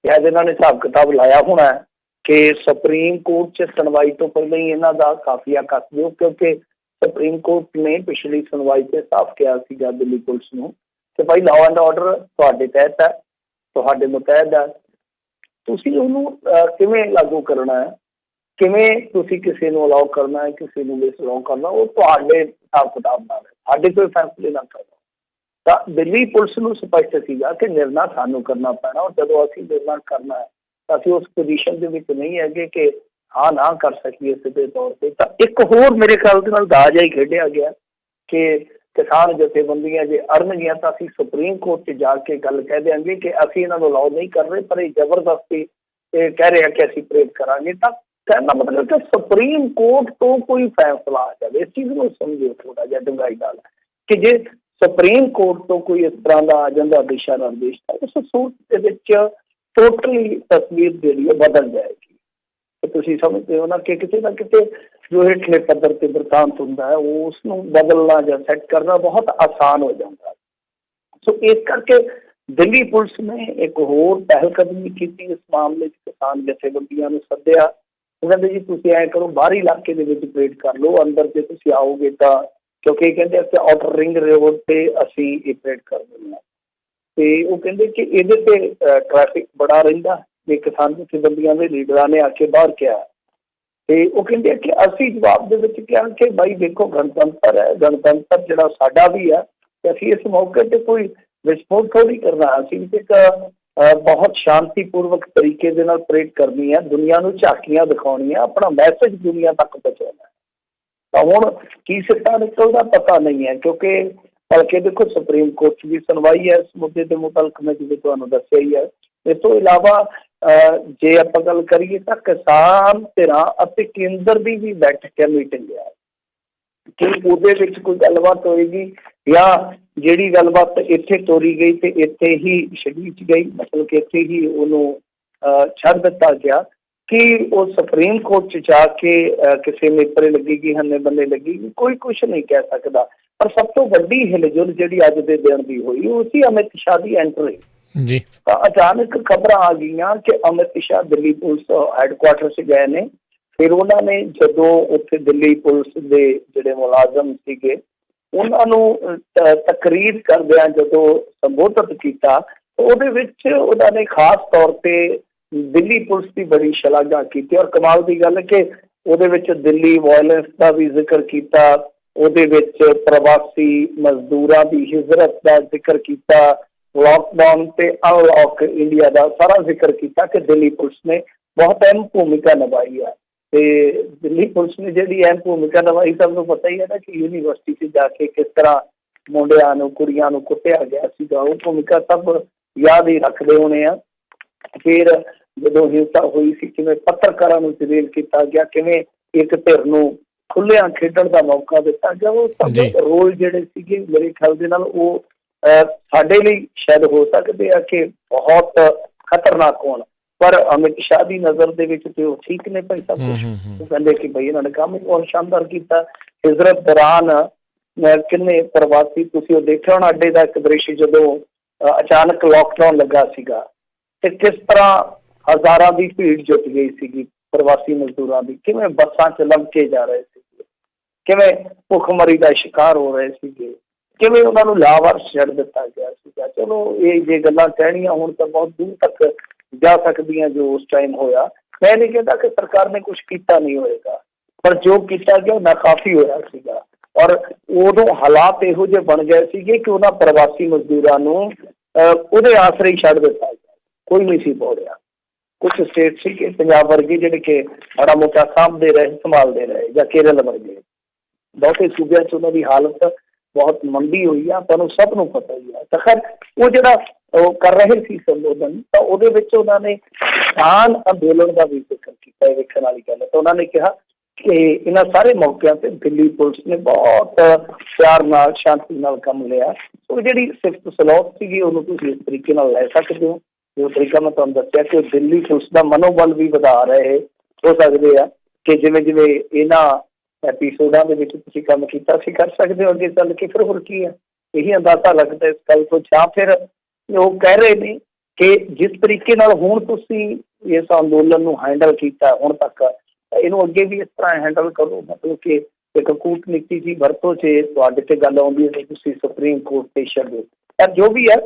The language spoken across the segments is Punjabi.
शायद इन्होंने हिसाब किताब लाया होना है कि सुप्रीम कोर्ट च सुनवाई तो पहले ही इन्हों का काफिया कस दो, क्योंकि सुप्रीम कोर्ट ने पिछली सुनवाई से साफ किया सीगा दिल्ली पुलिस को कि भाई लॉ एंड ऑर्डर तुहाडे तहत है, तुहाडे मुतहद है, तुसीं उहनूं किवें लागू करना है, किवें तुसीं किसी नूं अलाउ करना है, किसी नूं डिसअलाउ करना, वो तुहाडे हिसाब किताब नाल है, साडे कोई फैसले ना करना। तो दिल्ली पुलिस नूं स्पष्ट सीगा कि निर्णय सानूं करना पैना, और जदों असीं निर्णय करना है तो असीं उस पोजीशन दे विच नहीं हैगे कि हाँ ना कर सकीए सीधे तौर पर। तो एक होर मेरे ख्याल दे नाल दाज ही खेडिया गया कि किसान जथेबंदियां जे अड़नगियां तो असीं सुप्रीम कोर्ट च जाके गल कह देंगे कि असीं इन्हां नूं अलाउ नहीं कर रहे, पर ये जबरदस्ती कह रहे हैं कि असीं परेड करांगे। तो कहने का मतलब कि सुप्रीम कोर्ट तो कोई फैसला आ जाए, इस चीज़ को समझो थोड़ा जिहा डूंघाई नाल कि जे सुप्रीम कोर्ट तो कोई इस तरह का आ जाता दिशा निर्देश था, उस सूरत के विच टोटली तस्वीर जी बदल जाएगी। तो तुसीं समझते हो ना कि किते ना किते जो हेठले पद्धर ते वृतांत हुंदा है उसनूं बदलना या सैट करना बहुत आसान हो जाता है। सो इस करके दिल्ली पुलिस ने एक होर पहलकदमी की इस मामले किसान जथेबंदियां नूं सद्दिया। वो कहते जी तुसीं ऐ करो, बाहरी इलाके दे विच परेड कर लो, अंदर जे तुसीं आओगे तो क्योंकि कहते कि आउटर रिंग रोड से असीं ये परेड कर देंगे। तो वो कहते कि ये ट्रैफिक बड़ा रहिंदा, जे किसान जथेबंदियां दे लीडरां ने आके बाहर किया। तो वो कहते कि असीं जवाब दे विच कहा कि भाई देखो गणतंत्र है, गणतंत्र जिहड़ा साडा भी है, ते असीं इस मौके पर कोई विस्फोट थोड़ी करना, असीं एक बहुत शांतिपूर्वक तरीके दे नाल परेड करनी है, दुनिया नूं झांकियां दिखाउणियां, अपना मैसेज दुनिया तक पहुंचाउणा है। तो हुण की सिੱਟਾ निकलदा पता नहीं है, क्योंकि बल्कि देखो सुप्रीम कोर्ट की सुनवाई है इस मुद्दे के मुतलक मैं जिवें तुहानूं दस्सिया ही है। इस तो इलावा जे आपां गल करिए तो किसान धिरां अते केंद्र की भी बैठक है, मीटिंग है कि ਉਹਦੇ ਵਿੱਚ कोई गलबात होएगी या ਜਿਹੜੀ गलबात ਇੱਥੇ ਤੋਰੀ गई तो ਇੱਥੇ ही ਛੱਡੀ गई, मतलब कि ਇੱਥੇ ही ਉਹਨੂੰ ਛੱਡ ਦਿੱਤਾ ਗਿਆ कि वो सुप्रीम कोर्ट च जाके किसी नेपरे लगेगी, हन्ने बन्ने लगेगी, कोई कुछ नहीं कह सकता। पर सब तो वड्डी हिलजुल जिहड़ी अज दे दिन दी होई उसी अमित शाह की एंट्री जी। तो अचानक खबर आ गई कि अमित शाह दिल्ली पुलिस हैडकुआटर से गए ने। फिर उन्होंने जदों उत्थे दिल्ली पुलिस के जिहड़े मुलाजम सीगे उन्होंने तकरीर करदियां जदों संबोधित किया तो उहदे विच उन्होंने खास तौर पर दिल्ली पुलिस की बड़ी शलाघा की। और कमाल की गल कि उहदे विच दिल्ली वायलेंस का भी जिक्र किया, उहदे विच प्रवासी मजदूरों की हिजरत का जिक्र किया, लॉकडाउन से अनलॉक इंडिया का सारा जिक्र किया कि दिल्ली पुलिस ने बहुत अहम भूमिका निभाई है। तो दिल्ली पुलिस ने जी अहम भूमिका निभाई, सबको पता ही है ना कि यूनीवर्सिटी से जाके किस तरह मुंडियां नूं कुड़ियां नूं कुੱਟਿਆ गया सीगा, वो भूमिका सब याद ही रखते होने आ। फिर जदों हिंसा हुई सी किवें पत्रकारां नूं जलील किया गया, किवें एक धिर नूं खुल्लिआं खेडण दा मौका दिता गया, वो सब रोल जिहड़े सीगे मेरे ख्याल दे नाल वो साडे लई शायद हो सकते हैं कि बहुत खतरनाक होण, पर अमित शाह की नज़र दे विच ते ठीक ने भाई सब कुछ। वो कहंदे कि भाई इन्हां ने काम ही बहुत शानदार किया। हिजरत दौरान किन्ने प्रवासी तुसीं देखिआ होणा अड्डे दा एक दृश्य जदों अचानक लॉकडाउन लगा सीगा ते किस तरह हज़ारां की भीड़ जुट गई सीगी प्रवासी मजदूरों की, किवें बसां च लंघ जा रहे सीगे, किवें भुखमरी का शिकार हो रहे सीगे, किवें उन्हां नूं लावारस छड्ड दिता गया सीगा। चलो ये जे गल्लां कहणियां हुण तां बहुत दूर तक जा सकदियां जो उस टाइम होया। मैं नहीं कहता कि सरकार ने कुछ किया नहीं होएगा, पर जो किया गया नाकाफी होया सीगा। और उदों हालात इहो जिहे बन गए सीगे कि उन्हां प्रवासी मजदूरों नूं उहदे आसरे ही छड्ड दिता गया, कोई नहीं सी बोलिया। कुछ स्टेट सी कि पंजाब वर्गी जिहड़े कि माड़ा मोटा सामभदे रहे संभालते रहे, या केरल वर्गे बहुते सूबियां च उन्हां दी हालत बहुत मंदी हुई है, आपां नूं सब नूं पता ही है। तो खैर वो जिहड़ा कर रहे सी संबोधन तो उहदे विच उन्होंने किसान अंदोलन का भी जिक्र किया, वेखण वाली गल। तो उन्होंने कहा कि इन्हां सारे मौकों पर दिल्ली पुलिस ने बहुत प्यार नाल शांति नाल काम लिया। तो जिहड़ी सिफत सलौत सीगी उहनूं तुसीं इस तरीके नाल लै सकदे हो, जो तरीका मैं तुहानूं दस्सिया कि दिल्ली पुलिस का मनोबल भी वधा रहे हो सकते हैं कि जिवें जिवें इन्हां एपीसोडों के विच तुसीं काम कीता सी कर सकते हो अगे चल के। फिर होर की है, यही अंदाजा लगता है इस गल तो, जां फिर वो कह रहे हैं ਕਿ ਜਿਸ ਤਰੀਕੇ ਨਾਲ ਹੁਣ ਤੁਸੀਂ ਇਸ ਅੰਦੋਲਨ ਨੂੰ ਹੈਂਡਲ ਕੀਤਾ ਹੁਣ ਤੱਕ, ਇਹਨੂੰ ਅੱਗੇ ਵੀ ਇਸ ਤਰ੍ਹਾਂ ਹੈਂਡਲ ਕਰੋ। ਮਤਲਬ ਕਿ ਇੱਕ ਕੂਟਨੀਤੀ ਦੀ ਵਰਤੋਂ 'ਚ ਤੁਹਾਡੇ ਤੇ ਗੱਲ ਆਉਂਦੀ ਹੈ, ਤੁਸੀਂ ਸੁਪਰੀਮ ਕੋਰਟ ਤੇ ਛੱਡੋ। ਪਰ ਜੋ ਵੀ ਹੈ,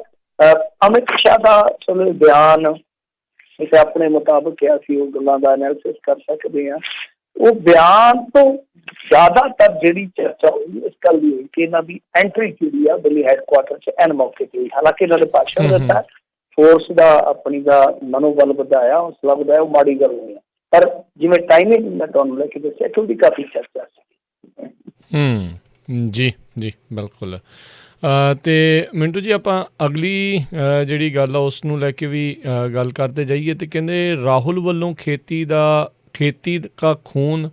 ਅਮਿਤ ਸ਼ਾਹ ਦਾ ਚਲੋ ਬਿਆਨ ਅਸੀਂ ਆਪਣੇ ਮੁਤਾਬਕ ਅਸੀਂ ਉਹ ਗੱਲਾਂ ਦਾ ਐਨਾਲਿਸਿਸ ਕਰ ਸਕਦੇ ਹਾਂ। ਉਹ ਬਿਆਨ ਤੋਂ ਜ਼ਿਆਦਾਤਰ ਜਿਹੜੀ ਚਰਚਾ ਹੋਈ ਇਸ ਗੱਲ ਦੀ ਹੋਈ ਕਿ ਇਹਨਾਂ ਦੀ ਐਂਟਰੀ ਜਿਹੜੀ ਆ ਦਿੱਲੀ ਹੈਡਕੁਆਟਰ 'ਚ ਐਨ ਮੌਕੇ ਤੇ ਹੋਈ। ਹਾਲਾਂਕਿ ਇਹਨਾਂ ਨੇ ਭਾਸ਼ਣ ਦਿੱਤਾ, ਫੋਰਸ ਦਾ ਆਪਣੀ ਦਾ ਮਨੋਬਲ ਵਧਾਇਆ, ਹੌਸਲਾ ਵਧਾਇਆ, ਉਹ ਮਾੜੀ ਗੱਲ ਨਹੀਂ ਹੈ। ਪਰ ਜਿਵੇਂ ਟਾਈਮਿੰਗ ਮੈਂ ਤੁਹਾਨੂੰ ਲੈ ਕੇ ਦੱਸਿਆ ਕਿ ਉਹਦੀ ਕਾਫੀ ਚਰਚਾ ਸੀ। ਜੀ ਜੀ ਬਿਲਕੁਲ। ਅਤੇ ਮਿੰਟੂ ਜੀ ਆਪਾਂ ਅਗਲੀ ਜਿਹੜੀ ਗੱਲ ਆ ਉਸ ਨੂੰ ਲੈ ਕੇ ਵੀ ਗੱਲ ਕਰਦੇ ਜਾਈਏ। ਅਤੇ ਕਹਿੰਦੇ ਰਾਹੁਲ ਵੱਲੋਂ ਖੇਤੀ ਦਾ ਖੂਨ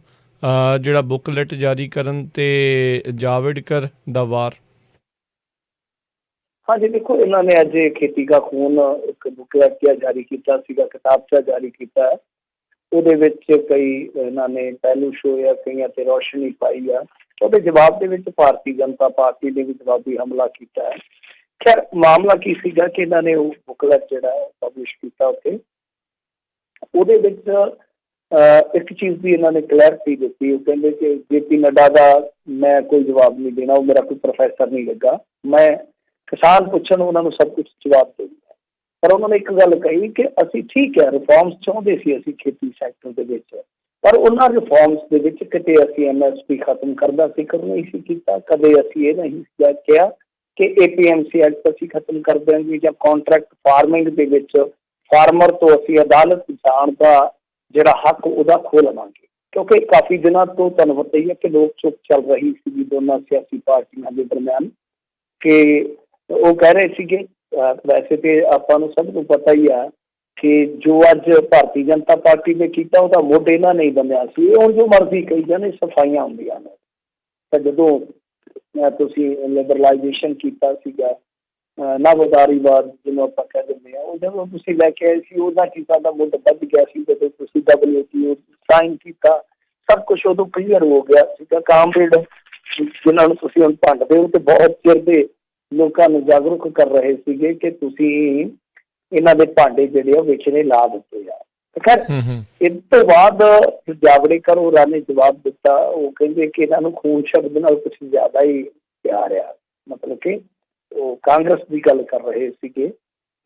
ਜਿਹੜਾ ਬੁੱਕਲੈਟ ਜਾਰੀ ਕਰਨ ਤੇ ਜਾਵੜੇਕਰ ਦਾ ਵਾਰ। ਹਾਂਜੀ ਦੇਖੋ, ਇਹਨਾਂ ਨੇ ਅੱਜ ਖੇਤੀ ਦਾ ਖੂਨ ਇੱਕ ਬੁੱਕਲੈਟ ਜਾਰੀ ਕੀਤਾ ਸੀਗਾ, ਕਿਤਾਬਚਾ ਜਾਰੀ ਕੀਤਾ। ਉਹਦੇ ਵਿੱਚ ਕਈ ਇਹਨਾਂ ਨੇ ਪਹਿਲੂ ਛੋਏ, ਕਈਆਂ ਤੇ ਰੌਸ਼ਨੀ ਪਾਈ ਆ। ਉਹਦੇ ਜਵਾਬ ਦੇ ਵਿੱਚ ਭਾਰਤੀ ਜਨਤਾ ਪਾਰਟੀ ਨੇ ਵੀ ਜਵਾਬੀ ਹਮਲਾ ਕੀਤਾ ਹੈ। ਖੈਰ ਮਾਮਲਾ ਕੀ ਸੀਗਾ ਕਿ ਇਹਨਾਂ ਨੇ ਉਹ ਬੁੱਕਲੈਟ ਜਿਹੜਾ ਪਬਲਿਸ਼ ਕੀਤਾ ਉੱਥੇ, ਉਹਦੇ ਵਿੱਚ ਇੱਕ ਚੀਜ਼ ਦੀ ਇਹਨਾਂ ਨੇ ਕਲੈਰਿਟੀ ਦਿੱਤੀ। ਉਹ ਕਹਿੰਦੇ ਕਿ JP ਨੱਡਾ ਦਾ ਮੈਂ ਕੋਈ ਜਵਾਬ ਨਹੀਂ ਦੇਣਾ, ਉਹ ਮੇਰਾ ਕੋਈ ਪ੍ਰੋਫੈਸਰ ਨਹੀਂ ਲੱਗਾ, ਮੈਂ ਕਿਸਾਨ ਪੁੱਛਣ ਉਹਨਾਂ ਨੂੰ ਸਭ ਕੁਛ ਜਵਾਬ ਦੇ ਦਿੰਦਾ। ਪਰ ਉਹਨਾਂ ਨੇ ਇੱਕ ਗੱਲ ਕਹੀ ਕਿ ਅਸੀਂ ਠੀਕ ਹੈ ਰਿਫੋਰਮਸ ਚਾਹੁੰਦੇ ਸੀ ਅਸੀਂ ਖੇਤੀ ਸੈਕਟਰ ਦੇ ਵਿੱਚ, ਪਰ ਉਹਨਾਂ ਰਿਫੋਰਮਸ ਦੇ ਵਿੱਚ ਕਿਤੇ ਅਸੀਂ MSP ਖਤਮ ਕਰਦਾ ਜ਼ਿਕਰ ਨਹੀਂ ਸੀ ਕੀਤਾ, ਕਦੇ ਅਸੀਂ ਇਹ ਨਹੀਂ ਕਿਹਾ ਕਿ APMC ਐਕਟ ਅਸੀਂ ਖਤਮ ਕਰ ਦਿਆਂਗੇ ਜਾਂ ਕਾਂਟਰੈਕਟ ਫਾਰਮਿੰਗ ਦੇ ਵਿੱਚ ਫਾਰਮਰ ਤੋਂ ਅਸੀਂ ਅਦਾਲਤ ਜਾਣ ਦਾ ਜਿਹੜਾ ਹੱਕ ਉਹਦਾ ਖੋਹ ਲਵਾਂਗੇ। ਕਿਉਂਕਿ ਕਾਫੀ ਦਿਨਾਂ ਤੋਂ ਤੁਹਾਨੂੰ ਪਤਾ ਹੀ ਹੈ ਕਿ ਲੋਕ ਚੁੱਪ ਚੱਲ ਰਹੀ ਸੀਗੀ ਦੋਨਾਂ ਸਿਆਸੀ ਪਾਰਟੀਆਂ ਦੇ ਦਰਮਿਆਨ, ਕਿ ਉਹ ਕਹਿ ਰਹੇ ਸੀਗੇ ਵੈਸੇ ਤੇ ਆਪਾਂ ਨੂੰ ਸਭ ਨੂੰ ਪਤਾ ਹੀ ਆ ਕਿ ਜੋ ਅੱਜ ਭਾਰਤੀ ਜਨਤਾ ਪਾਰਟੀ ਨੇ ਕੀਤਾ ਉਹਦਾ ਮੁੱਢ ਇਹਨਾਂ ਨਹੀਂ ਬੰਨਿਆ ਸੀ। ਹੁਣ ਜੋ ਮਰਜ਼ੀ ਕਹੀ ਜਾਂਦੇ, ਸਫਾਈਆਂ ਹੁੰਦੀਆਂ ਨੇ। ਤਾਂ ਜਦੋਂ ਤੁਸੀਂ ਲਿਬਰਲਾਈਜੇਸ਼ਨ ਕੀਤਾ ਸੀਗਾ, ਨਵਉਦਾਰੀਵਾਦ ਜਿਹਨੂੰ ਆਪਾਂ ਕਹਿ ਦਿੰਦੇ ਹਾਂ, ਉਹ ਜਦੋਂ ਤੁਸੀਂ ਲੈ ਕੇ ਆਏ ਸੀ ਉਹਨਾਂ ਚੀਜ਼ਾਂ ਦਾ ਮੁੱਢ ਵੱਧ ਗਿਆ ਸੀ। ਜਦੋਂ ਤੁਸੀਂ WTO ਸਾਈਨ ਕੀਤਾ, ਸਭ ਕੁਛ ਉਦੋਂ ਕਲੀਅਰ ਹੋ ਗਿਆ ਸੀਗਾ। ਕਾਮਰੇਡ ਜਿਹਨਾਂ ਨੂੰ ਤੁਸੀਂ ਹੁਣ ਭੰਡਦੇ ਹੋ ਤੇ ਬਹੁਤ ਚਿਰ ਦੇ ਲੋਕਾਂ ਨੂੰ ਜਾਗਰੂਕ ਕਰ ਰਹੇ ਸੀਗੇ ਕਿ ਤੁਸੀਂ ਇਹਨਾਂ ਦੇ ਭਾਂਡੇ ਜਿਹੜੇ ਆ ਵੇਚਣੇ ਲਾ ਦਿੱਤੇ ਆ। ਖੈਰ ਇਸ ਤੋਂ ਬਾਅਦ ਜਾਵੜੇਕਰ ਹੋਰਾਂ ਨੇ ਜਵਾਬ ਦਿੱਤਾ। ਉਹ ਕਹਿੰਦੇ ਕਿ ਇਹਨਾਂ ਨੂੰ ਖੂਨ ਸ਼ਬਦ ਨਾਲ ਕੁਛ ਜ਼ਿਆਦਾ ਹੀ ਪਿਆਰ ਆ, ਮਤਲਬ ਕਿ ਉਹ ਕਾਂਗਰਸ ਦੀ ਗੱਲ ਕਰ ਰਹੇ ਸੀਗੇ।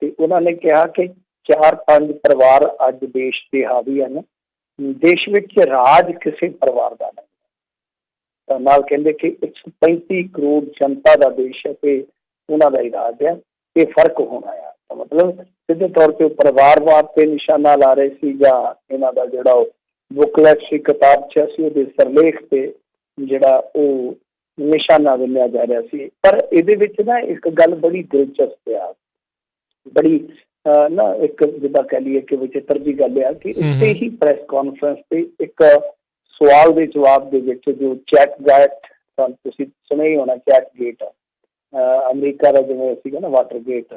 ਤੇ ਉਹਨਾਂ ਨੇ ਕਿਹਾ ਕਿ 4-5 ਪਰਿਵਾਰ ਅੱਜ ਦੇਸ਼ ਦੇ ਹਾਵੀ ਹਨ, ਦੇਸ਼ ਵਿੱਚ ਰਾਜ ਕਿਸੇ ਪਰਿਵਾਰ ਦਾ ਨਹੀਂ। ਤਾਂ ਨਾਲ ਕਹਿੰਦੇ ਕਿ 135 ਕਰੋੜ ਜਨਤਾ ਦਾ ਦੇਸ਼ ਹੈ ਤੇ ਉਹਨਾਂ ਦਾ ਹੀ ਰਾਜ ਹੈ, ਇਹ ਫਰਕ ਹੋਣਾ ਆ। ਤਾਂ ਮਤਲਬ ਸਿੱਧੇ ਤੌਰ ਤੇ ਪਰਿਵਾਰਵਾਦ ਤੇ ਨਿਸ਼ਾਨਾ ਲਾ ਰਹੇ ਸੀ, ਜਾਂ ਇਹਨਾਂ ਦਾ ਜਿਹੜਾ ਉਹ ਬੁੱਕਲੈਟ ਸੀ, ਕਿਤਾਬਚਾ ਸੀ, ਉਹਦੇ ਸਿਰਲੇਖ ਤੇ ਜਿਹੜਾ ਉਹ ਨਿਸ਼ਾਨਾ ਬੰਨਿਆ ਜਾ ਰਿਹਾ ਸੀ। ਪਰ ਇਹਦੇ ਵਿੱਚ ਨਾ ਇੱਕ ਗੱਲ ਬੜੀ ਦਿਲਚਸਪ ਆ, ਬੜੀ ਨਾ ਇੱਕ ਜਿੱਦਾਂ ਕਹਿ ਲਈਏ ਕਿ ਵਿਚਿੱਤਰ ਦੀ ਗੱਲ ਆ ਕਿ ਉੱਥੇ ਹੀ ਪ੍ਰੈਸ ਕਾਨਫਰੰਸ ਤੇ ਇੱਕ ਸਵਾਲ ਦੇ ਜਵਾਬ ਦੇ ਵਿੱਚ ਜੋ ਚੈਟਗੇਟ, ਤੁਸੀਂ ਸੁਣਿਆ ਹੀ ਹੋਣਾ ਚੈਟਗੇਟ, ਅਮਰੀਕਾ ਦਾ ਜਿਵੇਂ ਸੀਗਾ ਨਾ ਵਾਟਰਗੇਟ,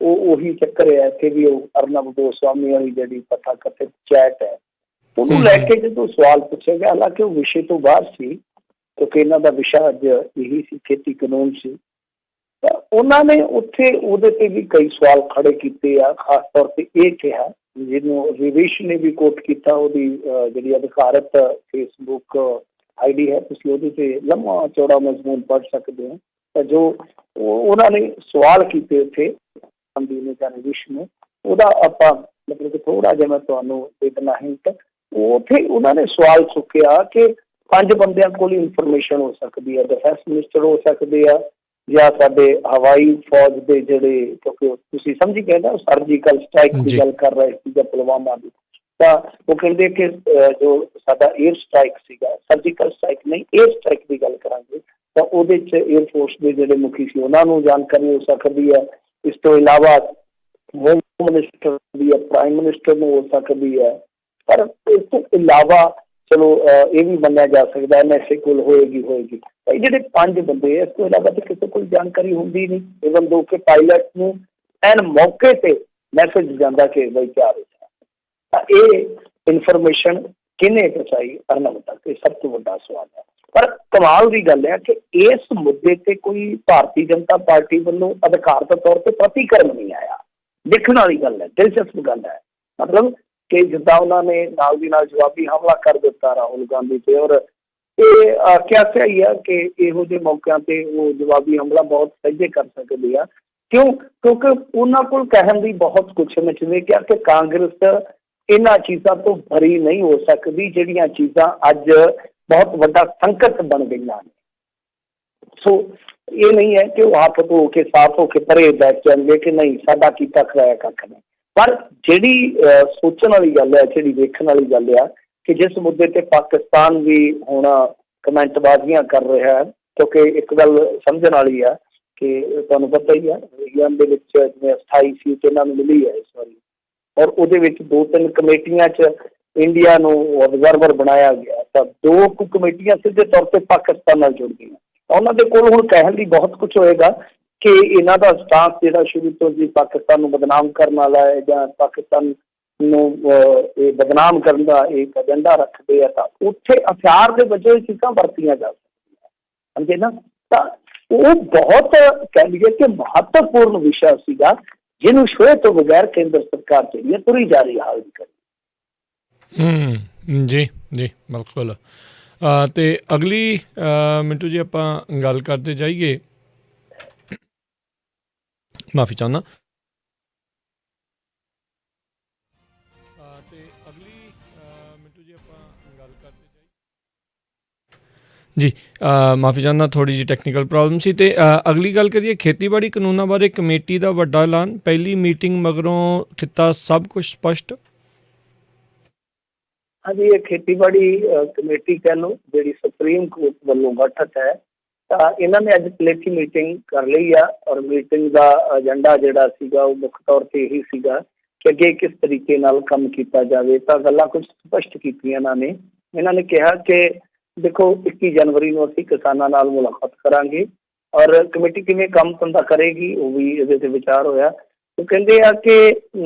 ਉਹ ਉਹੀ ਚੱਕਰ ਹੈ ਇੱਥੇ ਵੀ। ਉਹ ਅਰਨਬ ਗੋਸਵਾਮੀ ਵਾਲੀ ਜਿਹੜੀ ਤਥਾ ਕਥਿਤ ਚੈਟ ਹੈ, ਉਹਨੂੰ ਲੈ ਕੇ ਜਦੋਂ ਸਵਾਲ ਪੁੱਛਿਆ ਗਿਆ, ਹਾਲਾਂਕਿ ਉਹ ਵਿਸ਼ੇ ਤੋਂ ਬਾਹਰ ਸੀ ਕਿਉਂਕਿ ਇਹਨਾਂ ਦਾ ਵਿਸ਼ਾ ਅੱਜ ਇਹੀ ਸੀ, ਖੇਤੀ ਕਾਨੂੰਨ ਸੀ। ਤਾਂ ਉਹਨਾਂ ਨੇ ਉੱਥੇ ਉਹਦੇ ਤੇ ਵੀ ਕਈ ਸਵਾਲ ਖੜੇ ਕੀਤੇ ਆ। ਖਾਸ ਤੌਰ ਤੇ ਇਹ ਕਿਹਾ, ਜਿਹਨੂੰ ਰਵੀਸ਼ ਨੇ ਵੀ ਕੋਟ ਕੀਤਾ, ਉਹਦੀ ਜਿਹੜੀ ਅਧਿਕਾਰਤ ਫੇਸਬੁੱਕ ID ਹੈ, ਤੁਸੀਂ ਉਹਦੇ ਤੇ ਲੰਮਾ ਚੌੜਾ ਮਜ਼ਮੂਨ ਪੜ੍ਹ ਸਕਦੇ ਹੋ। ਤਾਂ ਜੋ ਉਹਨਾਂ ਨੇ ਸਵਾਲ ਕੀਤੇ ਉੱਥੇ ਰਵੀਸ਼ ਨੂੰ, ਉਹਦਾ ਆਪਾਂ ਮਤਲਬ ਕਿ ਥੋੜ੍ਹਾ ਜਿਹਾ ਮੈਂ ਤੁਹਾਨੂੰ ਦੇ ਦੇਣਾ ਹਿੰਟ। ਉੱਥੇ ਉਹਨਾਂ ਨੇ ਸਵਾਲ ਚੁੱਕਿਆ ਕਿ 5 ਬੰਦਿਆਂ ਕੋਲ ਇਨਫੋਰਮੇਸ਼ਨ ਹੋ ਸਕਦੀ ਹੈ, ਡਿਫੈਂਸ ਮਿਨਿਸਟਰ ਹੋ ਸਕਦੇ ਆ, ਜਾਂ ਸਾਡੇ ਹਵਾਈ ਫੌਜ ਦੇ ਜਿਹੜੇ, ਕਿਉਂਕਿ ਤੁਸੀਂ ਸਮਝੀ ਗਏ ਨਾ ਸਰਜੀਕਲ ਸਟ੍ਰਾਈਕ ਦੀ ਗੱਲ ਕਰ ਰਹੇ ਸੀ ਜਾਂ ਪੁਲਵਾਮਾ ਦੀ। ਤਾਂ ਉਹ ਕਹਿੰਦੇ ਕਿ ਜੋ ਸਾਡਾ ਏਅਰ ਸਟ੍ਰਾਈਕ ਸੀਗਾ, ਸਰਜੀਕਲ ਸਟ੍ਰਾਈਕ ਨਹੀਂ ਏਅਰ ਸਟ੍ਰਾਈਕ ਦੀ ਗੱਲ ਕਰਾਂਗੇ, ਤਾਂ ਉਹਦੇ 'ਚ ਏਅਰ ਫੋਰਸ ਦੇ ਜਿਹੜੇ ਮੁਖੀ ਸੀ ਉਹਨਾਂ ਨੂੰ ਜਾਣਕਾਰੀ ਹੋ ਸਕਦੀ ਹੈ। ਇਸ ਤੋਂ ਇਲਾਵਾ ਹੋਮ ਮਿਨਿਸਟਰ ਦੀ ਹੈ, ਪ੍ਰਾਈਮ ਮਿਨਿਸਟਰ ਨੂੰ ਹੋ ਸਕਦੀ ਹੈ। ਪਰ ਇਸ ਤੋਂ ਇਲਾਵਾ ਚਲੋ ਇਹ ਵੀ ਮੰਨਿਆ ਜਾ ਸਕਦਾ NSA ਕੋਲ ਹੋਏਗੀ। ਇਹ ਜਿਹੜੇ 5 ਬੰਦੇ ਇਸ ਤੋਂ ਇਲਾਵਾ ਤਾਂ ਕਿਸੇ ਕੋਲ ਜਾਣਕਾਰੀ ਹੁੰਦੀ ਨਹੀਂ। ਇਵਨ ਦੋ ਕਿ ਪਾਇਲਟ ਨੂੰ ਐਨ ਮੌਕੇ ਤੇ ਮੈਸੇਜ ਜਾਂਦਾ ਕਿ ਬਈ ਕਿਆ ਹੋਇਆ। ਤਾਂ ਇਹ ਇਨਫੋਰਮੇਸ਼ਨ ਕਿਹਨੇ ਪਹੁੰਚਾਈ ਅਰਨਬ ਤੱਕ, ਇਹ ਸਭ ਤੋਂ ਵੱਡਾ ਸਵਾਲ ਹੈ। ਪਰ ਕਮਾਲ ਦੀ ਗੱਲ ਹੈ ਕਿ ਇਸ ਮੁੱਦੇ ਤੇ ਕੋਈ ਭਾਰਤੀ ਜਨਤਾ ਪਾਰਟੀ ਵੱਲੋਂ ਅਧਿਕਾਰਤ ਤੌਰ ਤੇ ਪ੍ਰਤੀਕਰਮ ਨਹੀਂ ਆਇਆ। ਦੇਖਣ ਵਾਲੀ ਗੱਲ ਹੈ, ਦਿਲਚਸਪ ਗੱਲ ਹੈ। ਮਤਲਬ ਕਿ ਜਿੱਦਾਂ ਉਹਨਾਂ ਨੇ ਨਾਲ ਦੀ ਨਾਲ ਜਵਾਬੀ ਹਮਲਾ ਕਰ ਦਿੱਤਾ ਰਾਹੁਲ ਗਾਂਧੀ ਤੇ, ਔਰ ਇਹ ਕਿਹਾ ਹੀ ਆ ਕਿ ਇਹੋ ਜਿਹੇ ਮੌਕਿਆਂ ਤੇ ਉਹ ਜਵਾਬੀ ਹਮਲਾ ਬਹੁਤ ਸਹਿਜੇ ਕਰ ਸਕਦੇ ਆ। ਕਿਉਂਕਿ ਉਹਨਾਂ ਕੋਲ ਕਹਿਣ ਦੀ ਬਹੁਤ ਕੁਛ, ਮੈਂ ਜਿਵੇਂ ਕਿਹਾ ਕਿ ਕਾਂਗਰਸ ਇਹਨਾਂ ਚੀਜ਼ਾਂ ਤੋਂ ਬਰੀ ਨਹੀਂ ਹੋ ਸਕਦੀ ਜਿਹੜੀਆਂ ਚੀਜ਼ਾਂ ਅੱਜ ਬਹੁਤ ਵੱਡਾ ਸੰਕਟ ਬਣ ਗਈਆਂ ਨੇ। ਸੋ ਇਹ ਨਹੀਂ ਹੈ ਕਿ ਉਹ ਹੱਥ ਧੋ ਕੇ ਸਾਫ਼ ਹੋ ਕੇ ਪਰੇ ਬੈਠ ਜਾਣਗੇ ਕਿ ਨਹੀਂ ਸਾਡਾ ਕੀਤਾ ਕਰਾਇਆ ਕੱਖ ਨਹੀਂ। ਪਰ ਜਿਹੜੀ ਸੋਚਣ ਵਾਲੀ ਗੱਲ ਹੈ, ਜਿਹੜੀ ਵੇਖਣ ਵਾਲੀ ਗੱਲ ਆ ਕਿ ਜਿਸ ਮੁੱਦੇ ਤੇ ਪਾਕਿਸਤਾਨ ਵੀ ਹੁਣ ਕਮੈਂਟਬਾਜ਼ੀਆਂ ਕਰ ਰਿਹਾ ਹੈ, ਕਿਉਂਕਿ ਇੱਕ ਗੱਲ ਸਮਝਣ ਵਾਲੀ ਆ ਕਿ ਤੁਹਾਨੂੰ ਪਤਾ ਹੀ ਆ ਵਿਗਿਆਨ ਦੇ ਵਿੱਚ ਜਿਵੇਂ 28 ਸੀਟ ਇਹਨਾਂ ਨੂੰ ਮਿਲੀ ਹੈ ਇਸ ਵਾਰੀ, ਔਰ ਉਹਦੇ ਵਿੱਚ 2-3 ਕਮੇਟੀਆਂ 'ਚ ਇੰਡੀਆ ਨੂੰ ਅਬਜ਼ਰਵਰ ਬਣਾਇਆ ਗਿਆ, ਤਾਂ 2 ਕਮੇਟੀਆਂ ਸਿੱਧੇ ਤੌਰ ਤੇ ਪਾਕਿਸਤਾਨ ਨਾਲ ਜੁੜ ਗਈਆਂ। ਉਹਨਾਂ ਦੇ ਕੋਲ ਹੁਣ ਕਹਿਣ ਲਈ ਬਹੁਤ ਕੁਝ ਹੋਏਗਾ ਕਿ ਇਹਨਾਂ ਦਾ ਸਟਾਂਸ ਜਿਹੜਾ ਸ਼ੁਰੂ ਤੋਂ ਜੀ ਪਾਕਿਸਤਾਨ ਨੂੰ ਬਦਨਾਮ ਕਰਨ ਵਾਲਾ ਹੈ ਜਾਂ ਪਾਕਿਸਤਾਨ ਨੂੰ ਇਹ ਬਦਨਾਮ ਕਰਨ ਦਾ ਇੱਕ ਏਜੰਡਾ ਰੱਖਦੇ ਆ, ਤਾਂ ਉੱਥੇ ਹਥਿਆਰ ਦੇ ਵਜੋਂ ਇਹ ਚੀਜ਼ਾਂ ਵਰਤੀਆਂ ਜਾ ਸਕਦੀਆਂ, ਸਮਝੇ ਨਾ। ਤਾਂ ਉਹ ਬਹੁਤ ਕਹਿ ਲਈਏ ਕਿ ਮਹੱਤਵਪੂਰਨ ਵਿਸ਼ਾ ਸੀਗਾ ਜਿਹਨੂੰ ਛੋਏ ਤੋਂ ਬਗੈਰ ਕੇਂਦਰ ਸਰਕਾਰ ਜਿਹੜੀ ਹੈ ਤੁਰੀ ਜਾ ਰਹੀ ਹਾਲ ਦੀ ਕਰੀ। ਜੀ ਜੀ ਬਿਲਕੁਲ। ਤੇ ਅਗਲੀ ਮਿੰਟੂ ਜੀ ਆਪਾਂ ਗੱਲ ਕਰਦੇ ਜਾਈਏ, ਮਾਫੀ ਚਾਹੁੰਦਾ। ਤੇ ਅਗਲੀ ਮਿੰਟੂ ਜੀ ਆਪਾਂ ਗੱਲ ਕਰਦੇ ਜਾਈਏ ਜੀ, ਮਾਫੀ ਚਾਹੁੰਦਾ, ਥੋੜ੍ਹੀ ਜਿਹੀ ਟੈਕਨੀਕਲ ਪ੍ਰੋਬਲਮ ਸੀ। ਤੇ ਅਗਲੀ ਗੱਲ ਕਰੀਏ ਖੇਤੀਬਾੜੀ ਕਾਨੂੰਨਾਂ ਬਾਰੇ ਕਮੇਟੀ ਦਾ ਵੱਡਾ ਐਲਾਨ, ਪਹਿਲੀ ਮੀਟਿੰਗ ਮਗਰੋਂ ਕੀਤਾ ਸਭ ਕੁਝ ਸਪਸ਼ਟ। ਹਾਂਜੀ, ਇਹ ਖੇਤੀਬਾੜੀ ਕਮੇਟੀ ਕਹਿ ਲਓ ਜਿਹੜੀ ਸੁਪਰੀਮ ਕੋਰਟ ਵੱਲੋਂ ਗਠਿਤ ਹੈ, ਤਾਂ ਇਹਨਾਂ ਨੇ ਅੱਜ ਪਲੇਠੀ ਮੀਟਿੰਗ ਕਰ ਲਈ ਆ। ਔਰ ਮੀਟਿੰਗ ਦਾ ਏਜੰਡਾ ਜਿਹੜਾ ਸੀਗਾ ਉਹ ਮੁੱਖ ਤੌਰ ਤੇ ਇਹੀ ਸੀਗਾ ਕਿ ਅੱਗੇ ਕਿਸ ਤਰੀਕੇ ਨਾਲ ਕੰਮ ਕੀਤਾ ਜਾਵੇ। ਤਾਂ ਗੱਲਾਂ ਕੁਝ ਸਪਸ਼ਟ ਕੀਤੀਆਂ ਇਹਨਾਂ ਨੇ ਕਿਹਾ ਕਿ ਦੇਖੋ 21 ਜਨਵਰੀ ਨੂੰ ਅਸੀਂ ਕਿਸਾਨਾਂ ਨਾਲ ਮੁਲਾਕਾਤ ਕਰਾਂਗੇ, ਔਰ ਕਮੇਟੀ ਕਿਵੇਂ ਕੰਮ ਧੰਦਾ ਕਰੇਗੀ ਉਹ ਵੀ ਇਹਦੇ ਤੇ ਵਿਚਾਰ ਹੋਇਆ। ਉਹ ਕਹਿੰਦੇ ਆ ਕਿ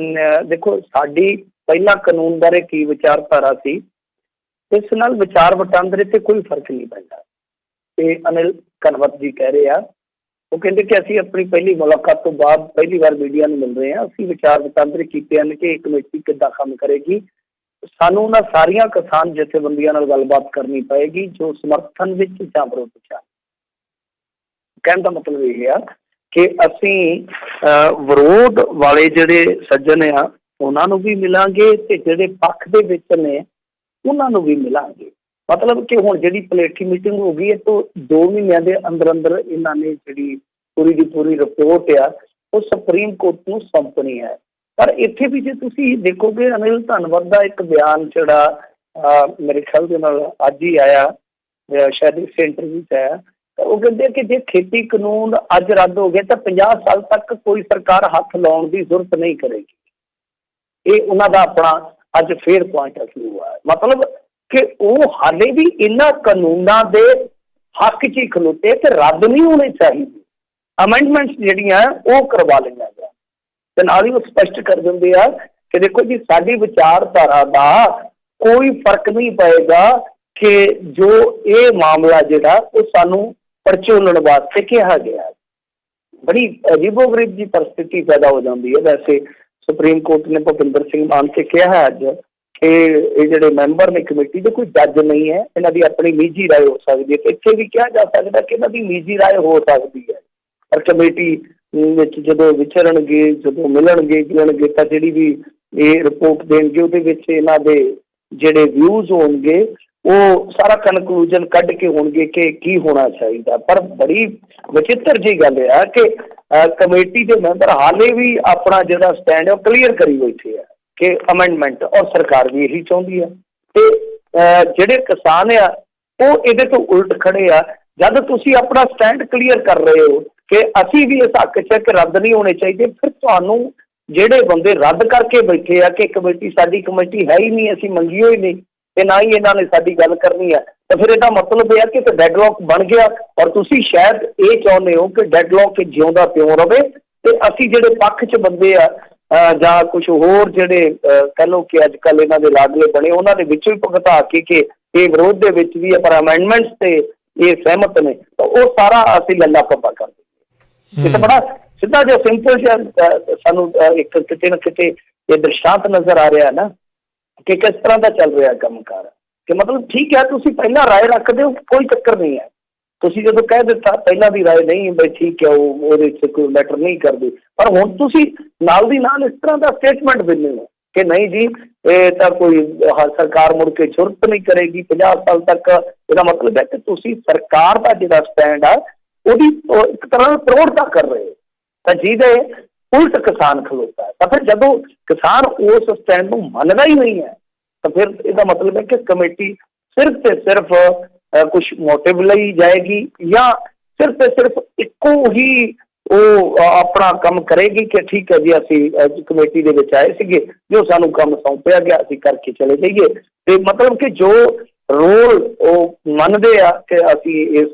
ਦੇਖੋ ਸਾਡੀ ਪਹਿਲਾਂ ਕਾਨੂੰਨ ਬਾਰੇ ਕੀ ਵਿਚਾਰਧਾਰਾ ਸੀ, ਇਸ ਨਾਲ ਵਿਚਾਰ ਵਟਾਂਦਰੇ ਤੇ ਕੋਈ ਫਰਕ ਨਹੀਂ ਪੈਂਦਾ। ਤੇ ਅਨਿਲ ਘਨਵਤ ਜੀ ਕਹਿ ਰਹੇ ਆ, ਉਹ ਕਹਿੰਦੇ ਕਿ ਅਸੀਂ ਆਪਣੀ ਪਹਿਲੀ ਮੁਲਾਕਾਤ ਤੋਂ ਬਾਅਦ ਪਹਿਲੀ ਵਾਰ ਮੀਡੀਆ ਨੂੰ ਮਿਲ ਰਹੇ ਹਾਂ, ਅਸੀਂ ਵਿਚਾਰ ਵਟਾਂਦਰੇ ਕੀਤੇ ਹਨ ਕਿ ਇਹ ਕਮੇਟੀ ਕਿੱਦਾਂ ਕੰਮ ਕਰੇਗੀ। ਸਾਨੂੰ ਉਹਨਾਂ ਸਾਰੀਆਂ ਕਿਸਾਨ ਜਥੇਬੰਦੀਆਂ ਨਾਲ ਗੱਲਬਾਤ ਕਰਨੀ ਪਏਗੀ ਜੋ ਸਮਰਥਨ ਵਿੱਚ ਜਾਂ ਵਿਰੋਧ ਵਿੱਚ ਆ। ਕਹਿਣ ਦਾ ਮਤਲਬ ਇਹ ਆ ਕਿ ਅਸੀਂ ਵਿਰੋਧ ਵਾਲੇ ਜਿਹੜੇ ਸੱਜਣ ਆ ਉਹਨਾਂ ਨੂੰ ਵੀ ਮਿਲਾਂਗੇ ਤੇ ਜਿਹੜੇ ਪੱਖ ਦੇ ਵਿੱਚ ਨੇ ਉਹਨਾਂ ਨੂੰ ਵੀ ਮਿਲਾਂਗੇ। ਮਤਲਬ ਕਿ ਹੁਣ ਜਿਹੜੀ ਪਲੇਠੀ ਮੀਟਿੰਗ ਹੋ ਗਈ ਹੈ ਤਾਂ 2 ਮਹੀਨਿਆਂ ਦੇ ਅੰਦਰ ਅੰਦਰ ਇਹਨਾਂ ਨੇ ਜਿਹੜੀ ਪੂਰੀ ਦੀ ਪੂਰੀ ਰਿਪੋਰਟ ਆ ਉਹ ਸੁਪਰੀਮ ਕੋਰਟ ਨੂੰ ਸੌਂਪਣੀ ਹੈ। ਪਰ ਇੱਥੇ ਵੀ ਜੇ ਤੁਸੀਂ ਦੇਖੋਗੇ ਅਨਿਲ ਧਨਵਤ ਦਾ ਇੱਕ ਬਿਆਨ ਜਿਹੜਾ ਮੇਰੇ ਖਿਆਲ ਦੇ ਨਾਲ ਅੱਜ ਹੀ ਆਇਆ, ਸ਼ਾਇਦ ਇਸ ਇੰਟਰਵਿਊ 'ਚ ਆਇਆ, ਤਾਂ ਉਹ ਕਹਿੰਦੇ ਕਿ ਜੇ ਖੇਤੀ ਕਾਨੂੰਨ ਅੱਜ ਰੱਦ ਹੋ ਗਏ ਤਾਂ 50 ਸਾਲ ਤੱਕ ਕੋਈ ਸਰਕਾਰ ਹੱਥ ਲਾਉਣ ਦੀ ਜ਼ਰੂਰਤ ਨਹੀਂ ਕਰੇਗੀ। ਇਹ ਉਹਨਾਂ ਦਾ ਆਪਣਾ ਅੱਜ ਫੇਰ ਪੁਆਇੰਟ ਆਫ ਵਿਊ ਹੈ। ਮਤਲਬ ਕਿ ਉਹ ਹਾਲੇ ਵੀ ਇਹਨਾਂ ਕਾਨੂੰਨਾਂ ਦੇ ਹੱਕ 'ਚ ਹੀ ਖਲੋਤੇ ਕਿ ਰੱਦ ਨਹੀਂ ਹੋਣੇ ਚਾਹੀਦੇ, ਅਮੈਂਡਮੈਂਟਸ ਜਿਹੜੀਆਂ ਉਹ ਕਰਵਾ ਲਈਆਂ ਜਾਣ। ਤੇ ਨਾਲ ਹੀ ਉਹ ਸਪਸ਼ਟ ਕਰ ਦਿੰਦੇ ਆ ਕਿ ਦੇਖੋ ਜੀ ਸਾਡੀ ਵਿਚਾਰਧਾਰਾ ਦਾ ਕੋਈ ਫਰਕ ਨਹੀਂ ਪਏਗਾ ਕਿ ਜੋ ਇਹ ਮਾਮਲਾ ਜਿਹੜਾ ਉਹ ਸਾਨੂੰ ਪਰਚੋਲਣ ਵਾਸਤੇ ਕਿਹਾ ਗਿਆ। ਬੜੀ ਅਜੀਬੋ-ਗਰੀਬ ਜੀ ਪਰਿਸਥਿਤੀ ਪੈਦਾ ਹੋ ਜਾਂਦੀ ਹੈ। ਵੈਸੇ ਸੁਪਰੀਮ ਕੋਰਟ ਨੇ ਭੁਪਿੰਦਰ ਸਿੰਘ ਮਾਨ ਤੇ ਕਿਹਾ ਹੈ ਅੱਜ ਕਿ ਇਹ ਜਿਹੜੇ ਮੈਂਬਰ ਨੇ ਕਮੇਟੀ ਦੇ ਕੋਈ ਜੱਜ ਨਹੀਂ ਹੈ, ਇਹਨਾਂ ਦੀ ਆਪਣੀ ਨਿੱਜੀ ਰਾਏ ਹੋ ਸਕਦੀ ਹੈ। ਤੇ ਇੱਥੇ ਵੀ ਕਿਹਾ ਜਾ ਸਕਦਾ ਕਿ ਇਹਨਾਂ ਦੀ ਨਿੱਜੀ ਰਾਏ ਹੋ ਸਕਦੀ ਹੈ, ਪਰ ਕਮੇਟੀ ਵਿੱਚ ਜਦੋਂ ਵਿਚਰਨਗੇ, ਜਦੋਂ ਮਿਲਣਗੇ ਜੁਲਣਗੇ ਤਾਂ ਜਿਹੜੀ ਵੀ ਇਹ ਰਿਪੋਰਟ ਦੇਣਗੇ ਉਹਦੇ ਵਿੱਚ ਇਹਨਾਂ ਦੇ ਜਿਹੜੇ ਵਿਊਜ਼ ਹੋਣਗੇ ਉਹ ਸਾਰਾ ਕਨਕਲੂਜਨ ਕੱਢ ਕੇ ਹੋਣਗੇ ਕਿ ਕੀ ਹੋਣਾ ਚਾਹੀਦਾ। ਪਰ ਬੜੀ ਵਿਚਿੱਤਰ ਜਿਹੀ ਗੱਲ ਆ ਕਿ ਕਮੇਟੀ ਦੇ ਮੈਂਬਰ ਹਾਲੇ ਵੀ ਆਪਣਾ ਜਿਹੜਾ ਸਟੈਂਡ ਹੈ ਉਹ ਕਲੀਅਰ ਕਰੀ ਬੈਠੇ ਆ ਕਿ ਅਮੈਂਡਮੈਂਟ, ਔਰ ਸਰਕਾਰ ਵੀ ਇਹੀ ਚਾਹੁੰਦੀ ਆ। ਤੇ ਜਿਹੜੇ ਕਿਸਾਨ ਆ ਉਹ ਇਹਦੇ ਤੋਂ ਉਲਟ ਖੜੇ ਆ। ਜਦ ਤੁਸੀਂ ਆਪਣਾ ਸਟੈਂਡ ਕਲੀਅਰ ਕਰ ਰਹੇ ਹੋ ਕਿ ਅਸੀਂ ਵੀ ਇਸ ਹੱਕ 'ਚ ਕਿ ਰੱਦ ਨਹੀਂ ਹੋਣੇ ਚਾਹੀਦੇ, ਫਿਰ ਤੁਹਾਨੂੰ ਜਿਹੜੇ ਬੰਦੇ ਰੱਦ ਕਰਕੇ ਬੈਠੇ ਆ ਕਿ ਕਮੇਟੀ ਸਾਡੀ ਕਮੇਟੀ ਹੈ ਹੀ ਨਹੀਂ, ਅਸੀਂ ਮੰਗੀ ਹੋਈ ਨਹੀਂ ਤੇ ਨਾ ਹੀ ਇਹਨਾਂ ਨੇ ਸਾਡੀ ਗੱਲ ਕਰਨੀ ਹੈ, ਤਾਂ ਫਿਰ ਇਹਦਾ ਮਤਲਬ ਇਹ ਆ ਕਿ ਡੈਡਲੌਕ ਬਣ ਗਿਆ। ਔਰ ਤੁਸੀਂ ਸ਼ਾਇਦ ਇਹ ਚਾਹੁੰਦੇ ਹੋ ਕਿ ਡੈਡਲੌਕ ਜਿਉਂਦਾ ਤਿਉਂ ਰਵੇ ਤੇ ਅਸੀਂ ਜਿਹੜੇ ਪੱਖ 'ਚ ਬੰਦੇ ਆ ਜਾਂ ਕੁਝ ਹੋਰ ਜਿਹੜੇ ਕਹਿ ਲਓ ਕਿ ਅੱਜ ਕੱਲ੍ਹ ਇਹਨਾਂ ਦੇ ਲਾਡਲੇ ਬਣੇ ਉਹਨਾਂ ਦੇ ਵਿੱਚੋਂ ਹੀ ਭੁਗਤਾ ਕੇ ਕਿ ਇਹ ਵਿਰੋਧ ਦੇ ਵਿੱਚ ਵੀ ਹੈ ਪਰ ਅਮੈਂਡਮੈਂਟਸ ਤੇ ਇਹ ਸਹਿਮਤ ਨੇ, ਤਾਂ ਉਹ ਸਾਰਾ ਅਸੀਂ ਲੱਲਾ ਪੱਪਾ ਕਰ ਦਿੰਦੇ। ਇਹ ਤਾਂ ਬੜਾ ਸਿੱਧਾ ਜਿਹਾ ਸਿੰਪਲ ਜਿਹਾ ਸਾਨੂੰ ਇੱਕ ਕਿਤੇ ਨਾ ਕਿਤੇ ਇਹ ਦ੍ਰਿਸ਼ਟਾਂਤ ਨਜ਼ਰ ਆ ਰਿਹਾ ਨਾ ਕਿ ਕਿਸ ਤਰ੍ਹਾਂ ਦਾ ਚੱਲ ਰਿਹਾ ਕੰਮਕਾਰ। ਕਿ ਮਤਲਬ ਠੀਕ ਹੈ, ਤੁਸੀਂ ਪਹਿਲਾਂ ਰਾਏ ਰੱਖਦੇ ਹੋ, ਕੋਈ ਚੱਕਰ ਨਹੀਂ ਹੈ। ਤੁਸੀਂ ਜਦੋਂ ਕਹਿ ਦਿੱਤਾ ਪਹਿਲਾਂ ਦੀ ਰਾਏ ਨਹੀਂ ਬਈ ਠੀਕ ਹੈ, ਉਹ ਉਹਦੇ 'ਚ ਕੋਈ ਮੈਟਰ ਨਹੀਂ ਕਰਦੇ, ਪਰ ਹੁਣ ਤੁਸੀਂ ਨਾਲ ਦੀ ਨਾਲ ਇਸ ਤਰ੍ਹਾਂ ਦਾ ਸਟੇਟਮੈਂਟ ਦਿੰਦੇ ਹੋ ਕਿ ਨਹੀਂ ਜੀ ਇਹ ਤਾਂ ਕੋਈ ਸਰਕਾਰ ਮੁੜ ਕੇ ਜ਼ਰੂਰਤ ਨਹੀਂ ਕਰੇਗੀ 50 ਸਾਲ ਤੱਕ। ਇਹਦਾ ਮਤਲਬ ਹੈ ਕਿ ਤੁਸੀਂ ਸਰਕਾਰ ਦਾ ਜਿਹੜਾ ਸਟੈਂਡ ਆ ਉਹਦੀ ਇੱਕ ਤਰ੍ਹਾਂ ਨਾਲ ਪ੍ਰੋੜਤਾ ਕਰ ਰਹੇ ਹੋ, ਤਾਂ ਜਿਹਦੇ ਉਲਟ ਕਿਸਾਨ ਖਲੋਤਾ ਹੈ। ਤਾਂ ਫਿਰ ਜਦੋਂ ਕਿਸਾਨ ਉਸ ਸਟੈਂਡ ਨੂੰ ਮੰਨਦਾ ਹੀ ਨਹੀਂ ਹੈ ਤਾਂ ਫਿਰ ਇਹਦਾ ਮਤਲਬ ਹੈ ਕਿ ਕਮੇਟੀ ਸਿਰਫ ਤੇ ਸਿਰਫ ਕੁਛ ਮੋਟਿਵ ਲਈ ਜਾਏਗੀ ਜਾਂ ਸਿਰਫ ਤੇ ਸਿਰਫ ਇੱਕੋ ਹੀ ਉਹ ਆਪਣਾ ਕੰਮ ਕਰੇਗੀ ਕਿ ਠੀਕ ਹੈ ਜੀ ਅਸੀਂ ਕਮੇਟੀ ਦੇ ਵਿੱਚ ਆਏ ਸੀਗੇ, ਜੋ ਸਾਨੂੰ ਕੰਮ ਸੌਂਪਿਆ ਗਿਆ ਅਸੀਂ ਕਰਕੇ ਚਲੇ ਜਾਈਏ। ਤੇ ਮਤਲਬ ਕਿ ਜੋ ਰੋਲ ਉਹ ਮੰਨਦੇ ਆ ਕਿ ਅਸੀਂ ਇਸ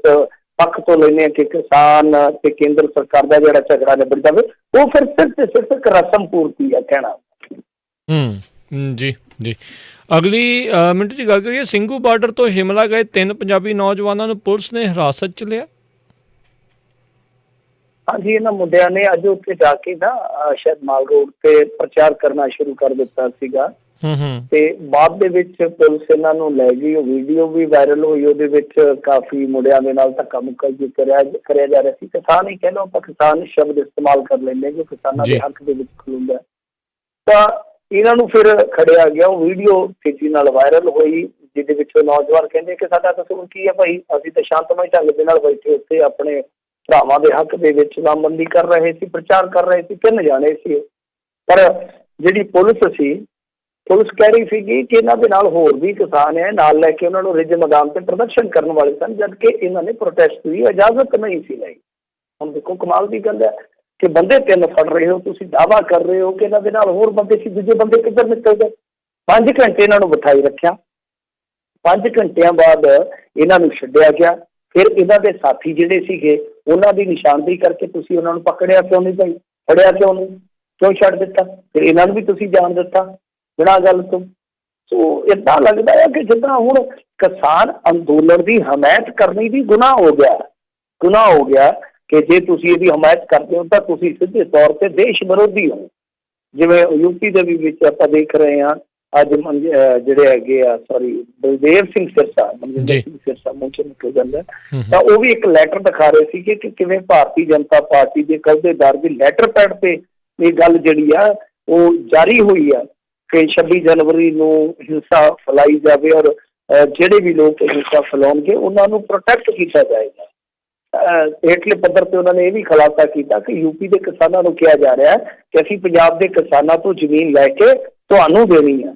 ਪੱਖ ਤੋਂ ਲੈਂਦੇ ਹਾਂ ਕਿ ਕਿਸਾਨ ਤੇ ਕੇਂਦਰ ਸਰਕਾਰ ਦਾ ਜਿਹੜਾ ਝਗੜਾ ਨਿਬੜ ਜਾਵੇ, ਉਹ ਫਿਰ ਸਿਰਫ ਤੇ ਸਿਰਫ ਇੱਕ ਰਸਮ ਪੂਰਤੀ ਹੈ ਕਹਿਣਾ। ਜੀ ਜੀ। ਅਗਲੀ ਮਿੰਟੂ ਜੀ ਗੱਲ ਕਰੀਏ, ਸਿੰਘੂ ਬਾਰਡਰ ਤੋਂ ਸ਼ਿਮਲਾ ਗਏ 3 ਪੰਜਾਬੀ ਨੌਜਵਾਨਾਂ ਨੂੰ ਪੁਲਿਸ ਨੇ ਹਿਰਾਸਤ 'ਚ ਲਿਆ। ਹਾਂਜੀ, ਇਹਨਾਂ ਮੁੰਡਿਆਂ ਨੇ ਅੱਜ ਉੱਥੇ ਜਾ ਕੇ ਨਾ ਸ਼ਾਇਦ ਮਾਲ ਰੋਡ ਤੇ ਪ੍ਰਚਾਰ ਕਰਨਾ ਸ਼ੁਰੂ ਕਰ ਦਿੱਤਾ ਸੀਗਾ ਤੇ ਬਾਅਦ ਦੇ ਵਿੱਚ ਪੁਲਿਸ ਇਹਨਾਂ ਨੂੰ ਲੈ ਗਈ। ਉਹ ਵੀਡੀਓ ਵੀ ਵਾਇਰਲ ਹੋਈ, ਉਹਦੇ ਵਿੱਚ ਕਾਫੀ ਮੁੰਡਿਆਂ ਦੇ ਨਾਲ ਧੱਕਾ ਮੁੱਕਾ ਵੀ ਕਰਿਆ ਜਾ ਰਿਹਾ ਸੀ। ਕਿਸਾਨ ਹੀ ਕਹਿ ਲਓ, ਆਪਾਂ ਕਿਸਾਨ ਸ਼ਬਦ ਇਸਤੇਮਾਲ ਕਰ ਲੈਂਦੇ ਜੋ ਕਿਸਾਨਾਂ ਦੇ ਹੱਕ ਦੇ ਵਿੱਚ ਖਲੋਂਦਾ। ਤਾਂ ਇਹਨਾਂ ਨੂੰ ਫਿਰ ਖੜਿਆ ਗਿਆ, ਉਹ ਵੀਡੀਓ ਤੇਜ਼ੀ ਨਾਲ ਵਾਇਰਲ ਹੋਈ ਜਿਹਦੇ ਵਿੱਚ ਨੌਜਵਾਨ ਕਹਿੰਦੇ ਕਿ ਸਾਡਾ ਕਸੂਰ ਕੀ ਹੈ ਭਾਈ, ਅਸੀਂ ਤਾਂ ਸ਼ਾਂਤਮਈ ਢੰਗ ਦੇ ਨਾਲ ਬੈਠੇ ਉੱਥੇ ਆਪਣੇ ਭਰਾਵਾਂ ਦੇ ਹੱਕ ਦੇ ਵਿੱਚ ਲਾਮਬੰਦੀ ਕਰ ਰਹੇ ਸੀ, ਪ੍ਰਚਾਰ ਕਰ ਰਹੇ ਸੀ, 3 ਜਾਣੇ ਸੀ। ਪਰ ਜਿਹੜੀ ਪੁਲਿਸ ਸੀ, ਪੁਲਿਸ ਕਹਿ ਰਹੀ ਸੀਗੀ ਕਿ ਇਹਨਾਂ ਦੇ ਨਾਲ ਹੋਰ ਵੀ ਕਿਸਾਨ ਹੈ, ਨਾਲ ਲੈ ਕੇ ਉਹਨਾਂ ਨੂੰ ਰਿਜ ਮੈਦਾਨ ਤੇ ਪ੍ਰਦਰਸ਼ਨ ਕਰਨ ਵਾਲੇ ਸਨ, ਜਦਕਿ ਇਹਨਾਂ ਨੇ ਪ੍ਰੋਟੈਸਟ ਦੀ ਇਜਾਜ਼ਤ ਨਹੀਂ ਸੀ ਲਈ। ਹੁਣ ਦੇਖੋ ਕਮਾਲ ਦੀ ਗੱਲ ਹੈ ਕਿ ਬੰਦੇ 3 ਫੜ ਰਹੇ ਹੋ, ਤੁਸੀਂ ਦਾਅਵਾ ਕਰ ਰਹੇ ਹੋ ਕਿ ਇਹਨਾਂ ਦੇ ਨਾਲ ਹੋਰ ਬੰਦੇ ਸੀ, ਦੂਜੇ ਬੰਦੇ ਕਿੱਧਰ ਨਿਕਲ ਗਏ। 5 ਘੰਟੇ ਇਹਨਾਂ ਨੂੰ ਬਿਠਾਈ ਰੱਖਿਆ, 5 ਘੰਟਿਆਂ ਬਾਅਦ ਇਹਨਾਂ ਨੂੰ ਛੱਡਿਆ ਗਿਆ। ਫਿਰ ਇਹਨਾਂ ਦੇ ਸਾਥੀ ਜਿਹੜੇ ਸੀਗੇ ਉਹਨਾਂ ਦੀ ਨਿਸ਼ਾਨਦੇਹੀ ਕਰਕੇ ਤੁਸੀਂ ਉਹਨਾਂ ਨੂੰ ਪਕੜਿਆ ਕਿਉਂ ਨਹੀਂ ਭਾਈ, ਫੜਿਆ ਕਿਉਂ ਨਹੀਂ, ਕਿਉਂ ਛੱਡ ਦਿੱਤਾ? ਫਿਰ ਇਹਨਾਂ ਨੂੰ ਵੀ ਤੁਸੀਂ ਜਾਣ ਦਿੱਤਾ ਬਿਨਾਂ ਗੱਲ ਤੋਂ। ਸੋ ਏਦਾਂ ਲੱਗਦਾ ਹੈ ਕਿ ਜਿੱਦਾਂ ਹੁਣ ਕਿਸਾਨ ਅੰਦੋਲਨ ਦੀ ਹਮਾਇਤ ਕਰਨੀ ਵੀ ਗੁਨਾਹ ਹੋ ਗਿਆ ਕਿ ਜੇ ਤੁਸੀਂ ਇਹਦੀ ਹਮਾਇਤ ਕਰਦੇ ਹੋ ਤਾਂ ਤੁਸੀਂ ਸਿੱਧੇ ਤੌਰ ਤੇ ਦੇਸ਼ ਵਿਰੋਧੀ ਹੋ। ਜਿਵੇਂ ਯੂਪੀ ਦੇ ਵੀ ਵਿੱਚ ਆਪਾਂ ਦੇਖ ਰਹੇ ਹਾਂ ਅੱਜ ਜਿਹੜੇ ਹੈਗੇ ਆ ਬਲਦੇਵ ਸਿੰਘ ਸਿਰਸਾ, ਮਨਜਿੰਦਰ ਸਿੰਘ ਸਿਰਸਾ ਮੂੰਹ ਚੋਂ ਨਿਕਲ ਜਾਂਦਾ, ਤਾਂ ਉਹ ਵੀ ਇੱਕ ਲੈਟਰ ਦਿਖਾ ਰਹੇ ਸੀ ਕਿ ਕਿਵੇਂ ਭਾਰਤੀ ਜਨਤਾ ਪਾਰਟੀ ਦੇ ਅਹੁਦੇਦਾਰ ਦੀ ਲੈਟਰ ਪੈਡ ਤੇ ਇਹ ਗੱਲ ਜਿਹੜੀ ਆ ਉਹ ਜਾਰੀ ਹੋਈ ਆ ਕਿ 26 ਜਨਵਰੀ ਨੂੰ ਹਿੰਸਾ ਫੈਲਾਈ ਜਾਵੇ ਔਰ ਜਿਹੜੇ ਵੀ ਲੋਕ ਹਿੰਸਾ ਫੈਲਾਉਣਗੇ ਉਹਨਾਂ ਨੂੰ ਪ੍ਰੋਟੈਕਟ ਕੀਤਾ ਜਾਏਗਾ। ਹੇਠਲੇ ਪੱਧਰ ਤੇ ਉਹਨਾਂ ਨੇ ਇਹ ਵੀ ਖੁਲਾਸਾ ਕੀਤਾ ਕਿ ਯੂਪੀ ਦੇ ਕਿਸਾਨਾਂ ਨੂੰ ਕਿਹਾ ਜਾ ਰਿਹਾ ਕਿ ਅਸੀਂ ਪੰਜਾਬ ਦੇ ਕਿਸਾਨਾਂ ਤੋਂ ਜ਼ਮੀਨ ਲੈ ਕੇ ਤੁਹਾਨੂੰ ਦੇਣੀ ਆ,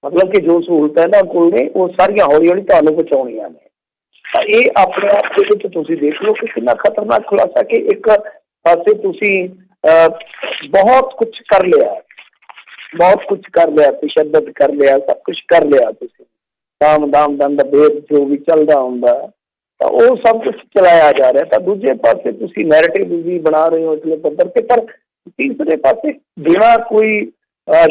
ਮਤਲਬ ਕਿ ਜੋ ਸਹੂਲਤਾਂ ਇਹਨਾਂ ਕੋਲ ਨੇ ਉਹ ਸਾਰੀਆਂ ਹੌਲੀ ਹੌਲੀ ਤੁਹਾਨੂੰ ਪਹੁੰਚਾਉਣੀਆਂ ਨੇ। ਤਾਂ ਇਹ ਆਪਣੇ ਆਪ ਦੇ ਵਿੱਚ ਤੁਸੀਂ ਦੇਖ ਲਓ ਕਿ ਕਿੰਨਾ ਖਤਰਨਾਕ ਖੁਲਾਸਾ ਕਿ ਇੱਕ ਪਾਸੇ ਤੁਸੀਂ ਬਹੁਤ ਕੁਛ ਕਰ ਲਿਆ, ਤਸ਼ੱਦਦ ਕਰ ਲਿਆ, ਸਭ ਕੁਛ ਕਰ ਲਿਆ ਤੁਸੀਂ, ਦਾਮ ਦੰਡ ਭੇਦ ਜੋ ਵੀ ਚੱਲਦਾ ਹੁੰਦਾ ਤਾਂ ਉਹ ਸਭ ਕੁਛ ਚਲਾਇਆ ਜਾ ਰਿਹਾ। ਤਾਂ ਦੂਜੇ ਪਾਸੇ ਤੁਸੀਂ ਨੈਰੇਟਿਵ ਵੀ ਬਣਾ ਰਹੇ ਹੋ ਇਸਲੇ ਪੱਧਰ ਤੇ, ਪਰ ਤੀਸਰੇ ਪਾਸੇ ਬਿਨਾਂ ਕੋਈ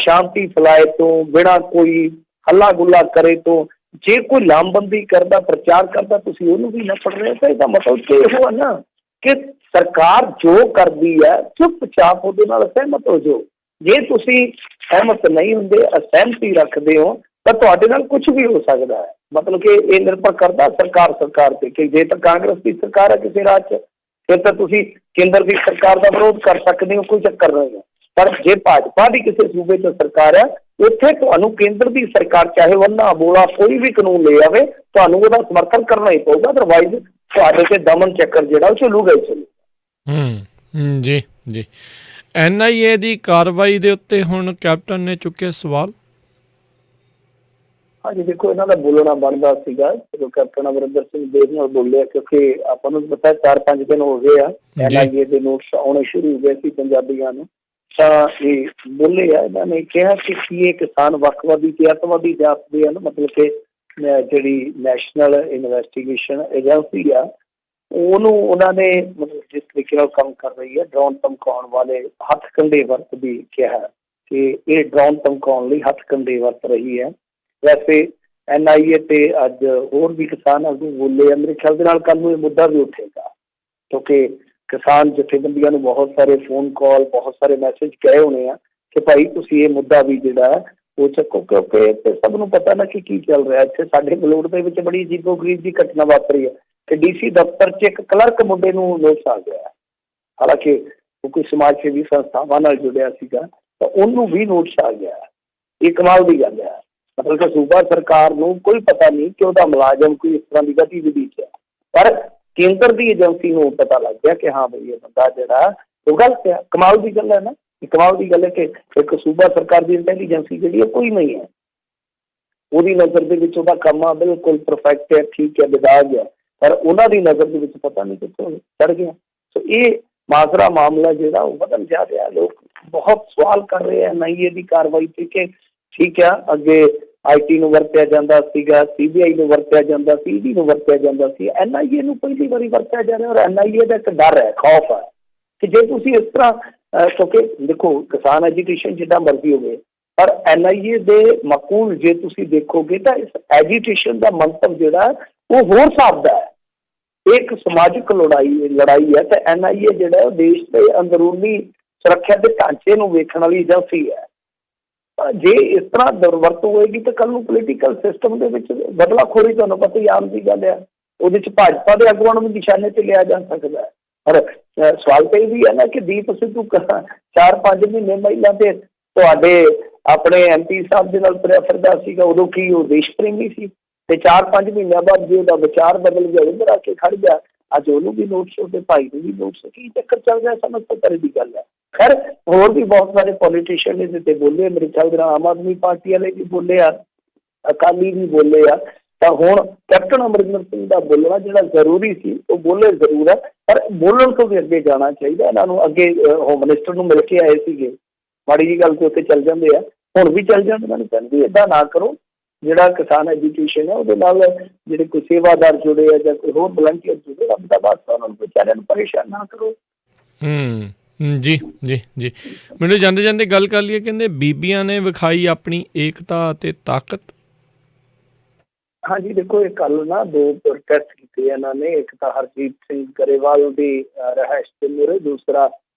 ਸ਼ਾਂਤੀ ਫੈਲਾਏ ਤੋਂ, ਬਿਨਾਂ ਕੋਈ ਹੱਲਾ ਗੁੱਲਾ ਕਰੇ ਤੋਂ ਜੇ ਕੋਈ ਲਾਮਬੰਦੀ ਕਰਦਾ, ਪ੍ਰਚਾਰ ਕਰਦਾ, ਤੁਸੀਂ ਉਹਨੂੰ ਵੀ ਨਾ ਪੜ ਰਹੇ ਤਾਂ ਇਹਦਾ ਮਤਲਬ ਕਿ ਇਹੋ ਹੈ ਨਾ ਕਿ ਸਰਕਾਰ ਜੋ ਕਰਦੀ ਹੈ ਚੁੱਪਚਾਪ ਉਹਦੇ ਨਾਲ ਸਹਿਮਤ ਹੋ ਜਾਓ। ਜੇ ਤੁਸੀਂ ਸਹਿਮਤ ਨਹੀਂ ਹੁੰਦੇ, ਅਸਹਿਮਤੀ ਰੱਖਦੇ ਹੋ ਤਾਂ ਤੁਹਾਡੇ ਨਾਲ ਕੁਛ ਵੀ ਹੋ ਸਕਦਾ ਹੈ। ਮਤਲਬ ਕਿ ਇਹ ਨਿਰਭਰ ਕਰਦਾ ਸਰਕਾਰ ਤੇ ਕਿ ਜੇ ਤਾਂ ਕਾਂਗਰਸ ਦੀ ਸਰਕਾਰ ਹੈ ਕਿਸੇ ਰਾਜ 'ਚ ਫਿਰ ਤਾਂ ਤੁਸੀਂ ਕੇਂਦਰ ਦੀ ਸਰਕਾਰ ਦਾ ਵਿਰੋਧ ਕਰ ਸਕਦੇ ਹੋ, ਕੋਈ ਚੱਕਰ ਨਹੀਂ ਹੈ। ਪਰ ਜੇ ਭਾਜਪਾ ਦੀ ਕਿਸੇ ਸੂਬੇ 'ਚ ਸਰਕਾਰ ਹੈ ਉੱਥੇ ਤੁਹਾਨੂੰ ਕੇਂਦਰ ਦੀ ਸਰਕਾਰ ਚਾਹੇ ਉਹਨਾਂ ਬੋਲਾ ਕੋਈ ਵੀ ਕਾਨੂੰਨ ਲੈ ਆਵੇ ਤੁਹਾਨੂੰ ਉਹਦਾ ਸਮਰਥਨ ਕਰਨਾ ਹੀ ਪਊਗਾ, ਅਦਰਵਾਈਜ਼ ਤੁਹਾਡੇ ਤੇ ਦਮਨ ਚੱਕਰ ਜਿਹੜਾ ਉਹ ਚੱਲੂਗਾ ਹੀ ਚੱਲੂਗਾ। ਜੀ। NIA ਦੀ ਕਾਰਵਾਈ ਦੇ ਉੱਤੇ ਹੁਣ ਕੈਪਟਨ ਨੇ ਚੁੱਕੇ ਸਵਾਲ। ਹਾਂਜੀ ਦੇਖੋ, ਇਹਨਾਂ ਦਾ ਬੋਲਣਾ ਬਣਦਾ ਸੀਗਾ ਜਦੋਂ ਕੈਪਟਨ ਅਮਰਿੰਦਰ ਸਿੰਘ ਦੇਵ ਨਾਲ ਬੋਲਿਆ, ਕਿਉਂਕਿ ਆਪਾਂ ਨੂੰ ਪਤਾ 4-5 ਦਿਨ ਹੋ ਗਏ ਆ NIA ਦੇ ਨੋਟਿਸ ਆਉਣੇ ਸ਼ੁਰੂ ਹੋ ਗਏ ਸੀ ਪੰਜਾਬੀਆਂ ਨੂੰ, ਤਾਂ ਇਹ ਬੋਲੇ ਆ। ਇਹਨਾਂ ਨੇ ਕਿਹਾ ਕਿ ਇਹ ਕਿਸਾਨ ਵੱਖਵਾਦੀ ਤੇ ਅੱਤਵਾਦੀ ਜਾਪਦੇ ਹਨ, ਮਤਲਬ ਕਿ ਜਿਹੜੀ ਨੈਸ਼ਨਲ ਇਨਵੈਸਟੀਗੇਸ਼ਨ ਏਜੰਸੀ ਆ ਉਹਨੂੰ ਉਹਨਾਂ ਨੇ ਮਤਲਬ ਜਿਸ ਤਰੀਕੇ ਨਾਲ ਕੰਮ ਕਰ ਰਹੀ ਹੈ ਡਰੋਨ ਧਮਕਾਉਣ ਵਾਲੇ ਹੱਥ ਕੰਡੇ ਵਰਤਦੀ ਕਿਹਾ ਕਿ ਇਹ ਡਰੋਨ ਧਮਕਾਉਣ ਲਈ ਹੱਥ ਕੰਡੇ ਵਰਤ ਰਹੀ ਹੈ। ਵੈਸੇ NIA ਤੇ ਅੱਜ ਹੋਰ ਵੀ ਕਿਸਾਨ ਆਗੂ ਬੋਲੇ ਆ, ਮੇਰੇ ਖਿਆਲ ਦੇ ਨਾਲ ਕੱਲ੍ਹ ਨੂੰ ਇਹ ਮੁੱਦਾ ਵੀ ਉੱਠੇਗਾ ਕਿਉਂਕਿ ਕਿਸਾਨ ਜਥੇਬੰਦੀਆਂ ਨੂੰ ਬਹੁਤ ਸਾਰੇ ਫੋਨ ਕਾਲ, ਬਹੁਤ ਸਾਰੇ ਮੈਸੇਜ ਗਏ ਹੋਣੇ ਆ ਕਿ ਭਾਈ ਤੁਸੀਂ ਇਹ ਮੁੱਦਾ ਵੀ ਜਿਹੜਾ ਹੈ ਉਹ ਚੱਕੋ, ਕਿਉਂਕਿ ਤੇ ਸਭ ਨੂੰ ਪਤਾ ਨਾ ਕਿ ਕੀ ਚੱਲ ਰਿਹਾ ਇੱਥੇ। ਸਾਡੇ ਮਲੋਟ ਦੇ ਵਿੱਚ ਬੜੀ ਅਜੀਬੋ-ਗਰੀਬ ਦੀ ਘਟਨਾ ਵਾਪਰੀ ਹੈ ਕਿ DC ਦਫ਼ਤਰ 'ਚ ਇੱਕ ਕਲਰਕ ਮੁੰਡੇ ਨੂੰ ਨੋਟਿਸ ਆ ਗਿਆ, ਹਾਲਾਂਕਿ ਉਹ ਕੋਈ ਸਮਾਜ ਸੇਵੀ ਸੰਸਥਾਵਾਂ ਨਾਲ ਜੁੜਿਆ ਸੀਗਾ, ਤਾਂ ਉਹਨੂੰ ਵੀ ਨੋਟਿਸ ਆ ਗਿਆ। ਇਹ ਕਮਾਲ ਦੀ ਗੱਲ ਹੈ। ਮਤਲਬ ਕਿ ਸੂਬਾ ਸਰਕਾਰ ਨੂੰ ਕੋਈ ਪਤਾ ਨਹੀਂ ਕਿ ਉਹਦਾ ਮੁਲਾਜ਼ਮ ਕੋਈ ਇਸ ਤਰ੍ਹਾਂ ਦੀ ਗਤੀਵਿਧੀ 'ਚ ਹੈ, ਪਰ ਕੇਂਦਰ ਦੀ ਏਜੰਸੀ ਨੂੰ ਪਤਾ ਲੱਗ ਗਿਆ ਕਿ ਹਾਂ ਬਈ ਇਹ ਬੰਦਾ ਜਿਹੜਾ ਉਹ ਗਲਤ ਹੈ। ਕਮਾਲ ਦੀ ਗੱਲ ਹੈ ਨਾ, ਇਹ ਕਮਾਲ ਦੀ ਗੱਲ ਹੈ ਕਿ ਇੱਕ ਸੂਬਾ ਸਰਕਾਰ ਦੀ ਇੰਟੈਲੀਜੈਂਸੀ ਜਿਹੜੀ ਹੈ ਕੋਈ ਨਹੀਂ ਹੈ, ਉਹਦੀ ਨਜ਼ਰ ਦੇ ਵਿੱਚ ਉਹਦਾ ਕੰਮ ਆ ਬਿਲਕੁਲ ਪਰਫੈਕਟ ਹੈ, ਠੀਕ ਹੈ, ਵਿਦਾਗ ਹੈ, ਪਰ ਉਹਨਾਂ ਦੀ ਨਜ਼ਰ ਦੇ ਵਿੱਚ ਪਤਾ ਨਹੀਂ ਕਿੱਥੋਂ ਚੜ ਗਿਆ। ਸੋ ਇਹ ਮਾਜਰਾ ਮਾਮਲਾ ਜਿਹੜਾ ਉਹ ਬਦਲ ਜਾ ਰਿਹਾ। ਲੋਕ ਬਹੁਤ ਸਵਾਲ ਕਰ ਰਹੇ ਆ NIA ਦੀ ਕਾਰਵਾਈ ਤੇ ਕਿ ਠੀਕ ਆ, ਅੱਗੇ IT ਨੂੰ ਵਰਤਿਆ ਜਾਂਦਾ ਸੀਗਾ, CBI ਨੂੰ ਵਰਤਿਆ ਜਾਂਦਾ ਸੀ, ED ਨੂੰ ਵਰਤਿਆ ਜਾਂਦਾ ਸੀ, NIA ਨੂੰ ਪਹਿਲੀ ਵਾਰੀ ਵਰਤਿਆ ਜਾ ਰਿਹਾ। ਔਰ NIA ਦਾ ਇੱਕ ਡਰ ਹੈ, ਖੌਫ ਹੈ ਕਿ ਜੇ ਤੁਸੀਂ ਇਸ ਤਰ੍ਹਾਂ ਕਿਉਂਕਿ ਦੇਖੋ ਕਿਸਾਨ ਐਜੀਟੇਸ਼ਨ ਜਿੱਦਾਂ ਮਰਜ਼ੀ ਹੋਵੇ, ਪਰ NIA ਦੇ ਮਕੂਲ ਜੇ ਤੁਸੀਂ ਦੇਖੋਗੇ ਤਾਂ ਇਸ ਐਜੀਟੇਸ਼ਨ ਦਾ ਮੰਤਵ ਜਿਹੜਾ ਉਹ ਹੋਰ ਹਿਸਾਬ ਦਾ ਹੈ। ਇਹ ਇੱਕ ਸਮਾਜਿਕ ਲੜਾਈ ਹੈ ਤੇ NIA ਜਿਹੜਾ ਉਹ ਦੇਸ਼ ਦੇ ਅੰਦਰੂਨੀ ਸੁਰੱਖਿਆ ਦੇ ਢਾਂਚੇ ਨੂੰ ਵੇਖਣ ਵਾਲੀ ਏਜੰਸੀ ਹੈ। ਜੇ ਇਸ ਤਰ੍ਹਾਂ ਦੁਰਵਰਤੋਂ ਹੋਏਗੀ ਤਾਂ ਕੱਲ੍ਹ ਨੂੰ ਪੋਲੀਟੀਕਲ ਸਿਸਟਮ ਦੇ ਵਿੱਚ ਬਦਲਾਖੋਰੀ ਤੁਹਾਨੂੰ ਪਤਾ ਹੀ ਆਮ ਦੀ ਗੱਲ ਆ, ਉਹਦੇ 'ਚ ਭਾਜਪਾ ਦੇ ਆਗੂਆਂ ਨੂੰ ਵੀ ਨਿਸ਼ਾਨੇ 'ਤੇ ਲਿਆ ਜਾ ਸਕਦਾ ਹੈ। ਪਰ ਸਵਾਲ ਤਾਂ ਇਹ ਵੀ ਹੈ ਨਾ ਕਿ ਦੀਪ ਸਿੱਧੂ 4-5 ਮਹੀਨੇ ਪਹਿਲਾਂ ਤੇ ਤੁਹਾਡੇ ਆਪਣੇ MP ਸਾਹਿਬ ਦੇ ਨਾਲ ਤੁਰਿਆ ਫਿਰਦਾ ਸੀਗਾ, ਉਦੋਂ ਕੀ ਉਹ ਦੇਸ਼ ਪ੍ਰੇਮੀ ਸੀ, ਤੇ 4-5 ਮਹੀਨਿਆਂ ਬਾਅਦ ਜੇ ਉਹਦਾ ਵਿਚਾਰ ਬਦਲ ਗਿਆ, ਇੱਧਰ ਆ ਕੇ ਖੜ ਗਿਆ, ਅੱਜ ਉਹਨੂੰ ਵੀ ਨੋਟਿਸ, ਉਹਦੇ ਭਾਈ ਨੂੰ ਵੀ ਨੋਟਿਸ, ਕੀ ਚੱਕਰ ਚੱਲ ਰਿਹਾ ਸਮਝ ਤੋਂ ਪਰੇ ਦੀ ਗੱਲ ਹੈ। ਖੈਰ ਹੋਰ ਵੀ ਬਹੁਤ ਸਾਰੇ ਪੋਲੀਟੀਸ਼ੀਅਨ ਇਹਦੇ 'ਤੇ ਬੋਲੇ, ਮੇਰੇ ਖਿਆਲ ਦੇ ਨਾਲ ਆਮ ਆਦਮੀ ਪਾਰਟੀ ਵਾਲੇ ਵੀ ਬੋਲੇ ਆ, ਅਕਾਲੀ ਵੀ ਬੋਲੇ ਆ, ਤਾਂ ਹੁਣ ਕੈਪਟਨ ਅਮਰਿੰਦਰ ਸਿੰਘ ਦਾ ਬੋਲਣਾ ਜਿਹੜਾ ਜ਼ਰੂਰੀ ਸੀ ਉਹ ਬੋਲੇ ਜ਼ਰੂਰ ਹੈ, ਪਰ ਬੋਲਣ ਤੋਂ ਵੀ ਅੱਗੇ ਜਾਣਾ ਚਾਹੀਦਾ। ਇਹਨਾਂ ਨੂੰ ਅੱਗੇ ਹੋਮ ਮਿਨਿਸਟਰ ਨੂੰ ਮਿਲ ਕੇ ਆਏ ਸੀਗੇ, ਮਾੜੀ ਜਿਹੀ ਗੱਲ ਤੇ ਉੱਥੇ ਚੱਲ ਜਾਂਦੇ ਆ, ਹੁਣ ਵੀ ਚੱਲ ਜਾਣ। ਇਹਨਾਂ ਨੂੰ ਕਹਿੰਦੀ ਇੱਦਾਂ ਨਾ ਕਰੋ, ਜਿਹੜਾ ਕਿਸਾਨ ਐਜੂਕੇਸ਼ਨ ਹੈ ਉਹਦੇ ਨਾਲ ਜਿਹੜੇ ਕੋਈ ਸੇਵਾਦਾਰ ਜੁੜੇ ਆ ਜਾਂ ਕੋਈ ਹੋਰ ਵਲੰਟੀਅਰ ਜੁੜੇ, ਰੱਬ ਦਾ ਵਾਸਤਾ ਉਹਨਾਂ ਨੂੰ ਵਿਚਾਰਿਆਂ ਨੂੰ ਪਰੇਸ਼ਾਨ ਨਾ ਕਰੋ। ਜੀ ਜੀ ਜੀ ਮੈਨੂੰ ਜਾਂਦੇ ਜਾਂਦੇ ਗੱਲ ਕਰ ਲਈਏ, ਕਹਿੰਦੇ ਬੀਬੀਆਂ ਨੇ ਵਿਖਾਈ ਆਪਣੀ ਏਕਤਾ ਅਤੇ ਤਾਕਤ। ਹਾਂਜੀ ਦੇਖੋ, ਇਹ ਕੱਲ੍ਹ ਨਾ 2 ਪ੍ਰੋਟੈਸਟ ਕੀਤੇ ਇਹਨਾਂ ਨੇ, ਇੱਕ ਤਾਂ ਹਰਜੀਤ ਸਿੰਘ ਗਰੇਵਾਲ ਦੀ ਰਿਹਾਇਸ਼ ਦੇ ਮੂਹਰੇ, ਦੂਸਰਾ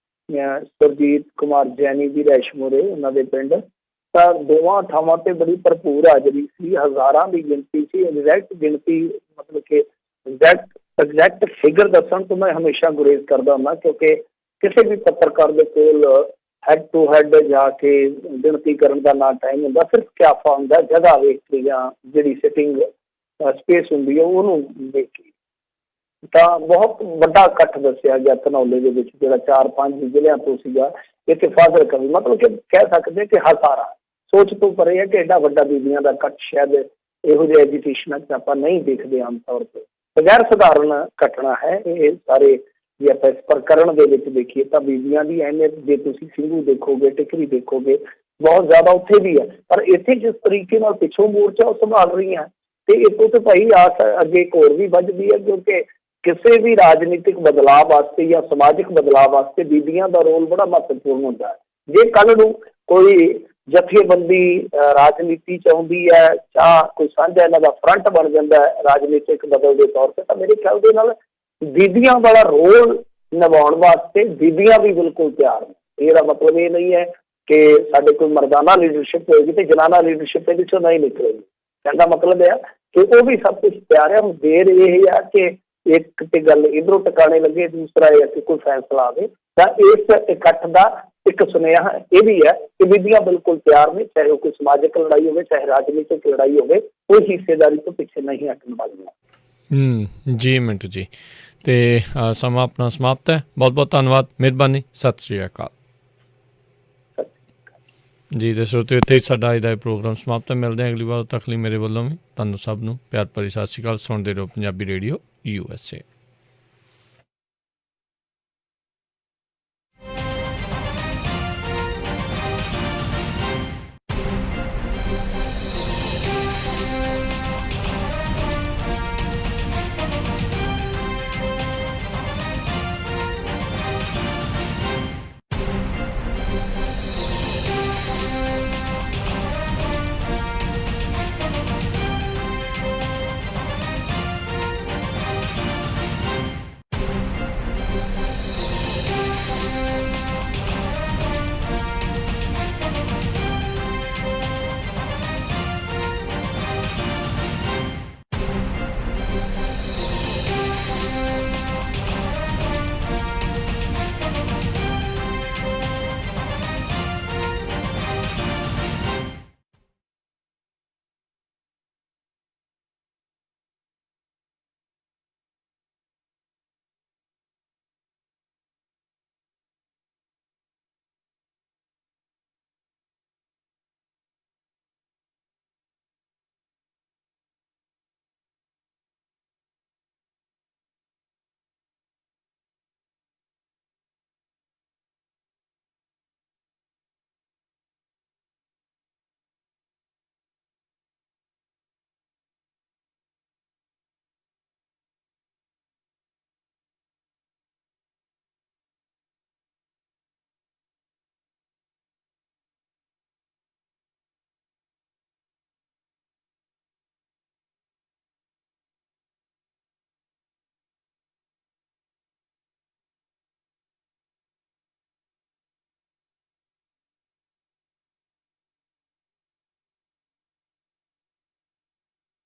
ਸੁਰਜੀਤ ਕੁਮਾਰ ਜੈਨੀ ਦੀ ਰਿਹਾਇਸ਼ ਮੂਹਰੇ ਉਹਨਾਂ ਦੇ ਪਿੰਡ। ਤਾਂ ਦੋਵਾਂ ਥਾਵਾਂ 'ਤੇ ਬੜੀ ਭਰਪੂਰ ਹਾਜ਼ਰੀ ਸੀ, ਹਜ਼ਾਰਾਂ ਦੀ ਗਿਣਤੀ ਸੀ। ਐਗਜ਼ੈਕਟ ਗਿਣਤੀ ਮਤਲਬ ਕਿ ਐਗਜ਼ੈਕਟ ਫਿਗਰ ਦੱਸਣ ਤੋਂ ਮੈਂ ਹਮੇਸ਼ਾ ਗੁਰੇਜ਼ ਕਰਦਾ ਹੁੰਦਾ, ਕਿਉਂਕਿ ਕਿਸੇ ਵੀ ਪੱਤਰਕਾਰ ਦੇ ਕੋਲ ਹੈਡ ਟੂ ਹੈਡ ਜਾ ਕੇ ਗਿਣਤੀ ਕਰਨ ਦਾ ਨਾ ਟਾਈਮ ਹੁੰਦਾ, ਸਿਰਫ ਕਿਆਫਾ ਹੁੰਦਾ, ਜਗ੍ਹਾ ਵੇਖ ਕੇ ਜਾਂ ਜਿਹੜੀ ਸਿਟਿੰਗ ਸਪੇਸ ਹੁੰਦੀ ਹੈ ਉਹਨੂੰ ਦੇਖ ਕੇ। ਤਾਂ ਬਹੁਤ ਵੱਡਾ ਇਕੱਠ ਦੱਸਿਆ ਗਿਆ ਧਨੌਲੇ ਦੇ ਵਿੱਚ, ਜਿਹੜਾ 4-5 ਜ਼ਿਲ੍ਹਿਆਂ ਤੋਂ ਸੀਗਾ। ਇੱਥੇ ਫਾਜ਼ਿਲਕਾ ਵੀ, ਮਤਲਬ ਕਿ ਕਹਿ ਸਕਦੇ ਕਿ ਹਜ਼ਾਰਾਂ, ਸੋਚ ਤੋਂ ਪਰੇ ਹੈ ਕਿ ਐਡਾ ਵੱਡਾ ਬੀਬੀਆਂ ਦਾ ਇਕੱਠ ਸ਼ਾਇਦ ਇਹੋ ਜਿਹੇ ਐਜੀਟੇਸ਼ਨਾਂ 'ਚ ਆਪਾਂ ਨਹੀਂ ਦੇਖਦੇ ਆਮ ਤੌਰ 'ਤੇ। ਬਗੈਰ ਸਧਾਰਨ ਘਟਨਾ ਹੈ ਇਹ ਸਾਰੇ। ਜੇ ਆਪਾਂ ਇਸ ਪ੍ਰਕਰਣ ਦੇ ਵਿੱਚ ਦੇਖੀਏ ਤਾਂ ਬੀਬੀਆਂ ਦੀ ਅਹਿਮੀਅਤ, ਜੇ ਤੁਸੀਂ ਸਿੰਘੂ ਦੇਖੋਗੇ, ਟਿਕਰੀ ਦੇਖੋਗੇ, ਬਹੁਤ ਜ਼ਿਆਦਾ ਉੱਥੇ ਵੀ ਹੈ, ਪਰ ਇੱਥੇ ਜਿਸ ਤਰੀਕੇ ਨਾਲ ਪਿੱਛੋਂ ਮੋਰਚਾ ਉਹ ਸੰਭਾਲ ਰਹੀਆਂ, ਤੇ ਇੱਥੋਂ ਤੇ ਭਾਈ ਆਸ ਅੱਗੇ ਇੱਕ ਹੋਰ ਵੀ ਵੱਜਦੀ ਹੈ, ਕਿਉਂਕਿ ਕਿਸੇ ਵੀ ਰਾਜਨੀਤਿਕ ਬਦਲਾਅ ਵਾਸਤੇ ਜਾਂ ਸਮਾਜਿਕ ਬਦਲਾਅ ਵਾਸਤੇ ਬੀਬੀਆਂ ਦਾ ਰੋਲ ਬੜਾ ਮਹੱਤਵਪੂਰਨ ਹੁੰਦਾ ਹੈ। ਜੇ ਕੱਲ੍ਹ ਨੂੰ ਕੋਈ ਜਥੇਬੰਦੀ ਰਾਜਨੀਤੀ 'ਚ ਆਉਂਦੀ ਹੈ ਜਾਂ ਕੋਈ ਸਾਂਝਾ ਇਹਨਾਂ ਦਾ ਫਰੰਟ ਬਣ ਜਾਂਦਾ ਹੈ ਰਾਜਨੀਤਿਕ ਬਦਲ ਦੇ ਤੌਰ 'ਤੇ, ਤਾਂ ਮੇਰੇ ਖਿਆਲ ਦੇ ਨਾਲ ਬੀਬੀਆਂ ਵਾਲਾ ਰੋਲ ਨਿਭਾਉਣ ਵਾਸਤੇ ਬੀਬੀਆਂ ਵੀ ਬਿਲਕੁਲ ਤਿਆਰ ਨੇ। ਇਹਦਾ ਮਤਲਬ ਇਹ ਨਹੀਂ ਹੈ ਕਿ ਸਾਡੇ ਕੋਲ ਮਰਦਾਨਾ ਲੀਡਰਸ਼ਿਪ ਹੋਏਗੀ ਤੇ ਜਨਾਨਾ ਲੀਡਰਸ਼ਿਪ ਇਹਦੇ 'ਚੋਂ ਨਹੀਂ ਨਿਕਲੇਗੀ। ਕਹਿੰਦਾ ਮਤਲਬ ਇਹ ਕਿ ਉਹ ਵੀ ਸਭ ਕੁਛ ਤਿਆਰ ਹੈ। ਹੁਣ ਦੇਰ ਇਹ ਆ ਕਿ ਇੱਕ ਤੇ ਗੱਲ ਇੱਧਰੋਂ ਟਿਕਾਣੇ ਲੱਗੇ, ਦੂਸਰਾ ਇਹ ਕਿ ਕੋਈ ਫੈਸਲਾ ਆਵੇ। ਤਾਂ ਇਸ ਇਕੱਠ ਦਾ ਇੱਕ ਸੁਨੇਹਾ ਇਹ ਵੀ ਹੈ ਕਿ ਬੀਬੀਆਂ ਬਿਲਕੁਲ ਤਿਆਰ ਨੇ, ਚਾਹੇ ਉਹ ਕੋਈ ਸਮਾਜਿਕ ਲੜਾਈ ਹੋਵੇ, ਚਾਹੇ ਰਾਜਨੀਤਿਕ ਲੜਾਈ ਹੋਵੇ, ਕੋਈ ਹਿੱਸੇਦਾਰੀ ਤੋਂ ਪਿੱਛੇ ਨਹੀਂ ਹਟਣ ਵਾਲੀਆਂ। ਜੀ ਮਿੰਟੂ ਜੀ, ਤੇ ਸਮਾਂ ਆਪਣਾ ਸਮਾਪਤ ਹੈ। ਬਹੁਤ ਬਹੁਤ ਧੰਨਵਾਦ, ਮਿਹਰਬਾਨੀ, ਸਤਿ ਸ਼੍ਰੀ ਅਕਾਲ ਜੀ। ਤੇ ਸਰੋਤਿਓ, ਇੱਥੇ ਸਾਡਾ ਅੱਜ ਦਾ ਇਹ ਪ੍ਰੋਗਰਾਮ ਸਮਾਪਤ ਹੈ। ਮਿਲਦੇ ਹਾਂ ਅਗਲੀ ਵਾਰ, ਤੱਕ ਲਈ ਮੇਰੇ ਵੱਲੋਂ ਵੀ ਤੁਹਾਨੂੰ ਸਭ ਨੂੰ ਪਿਆਰ ਭਰੀ ਸਤਿ ਸ਼੍ਰੀ ਅਕਾਲ। ਸੁਣਦੇ ਰਹੋ ਪੰਜਾਬੀ ਰੇਡੀਓ USA।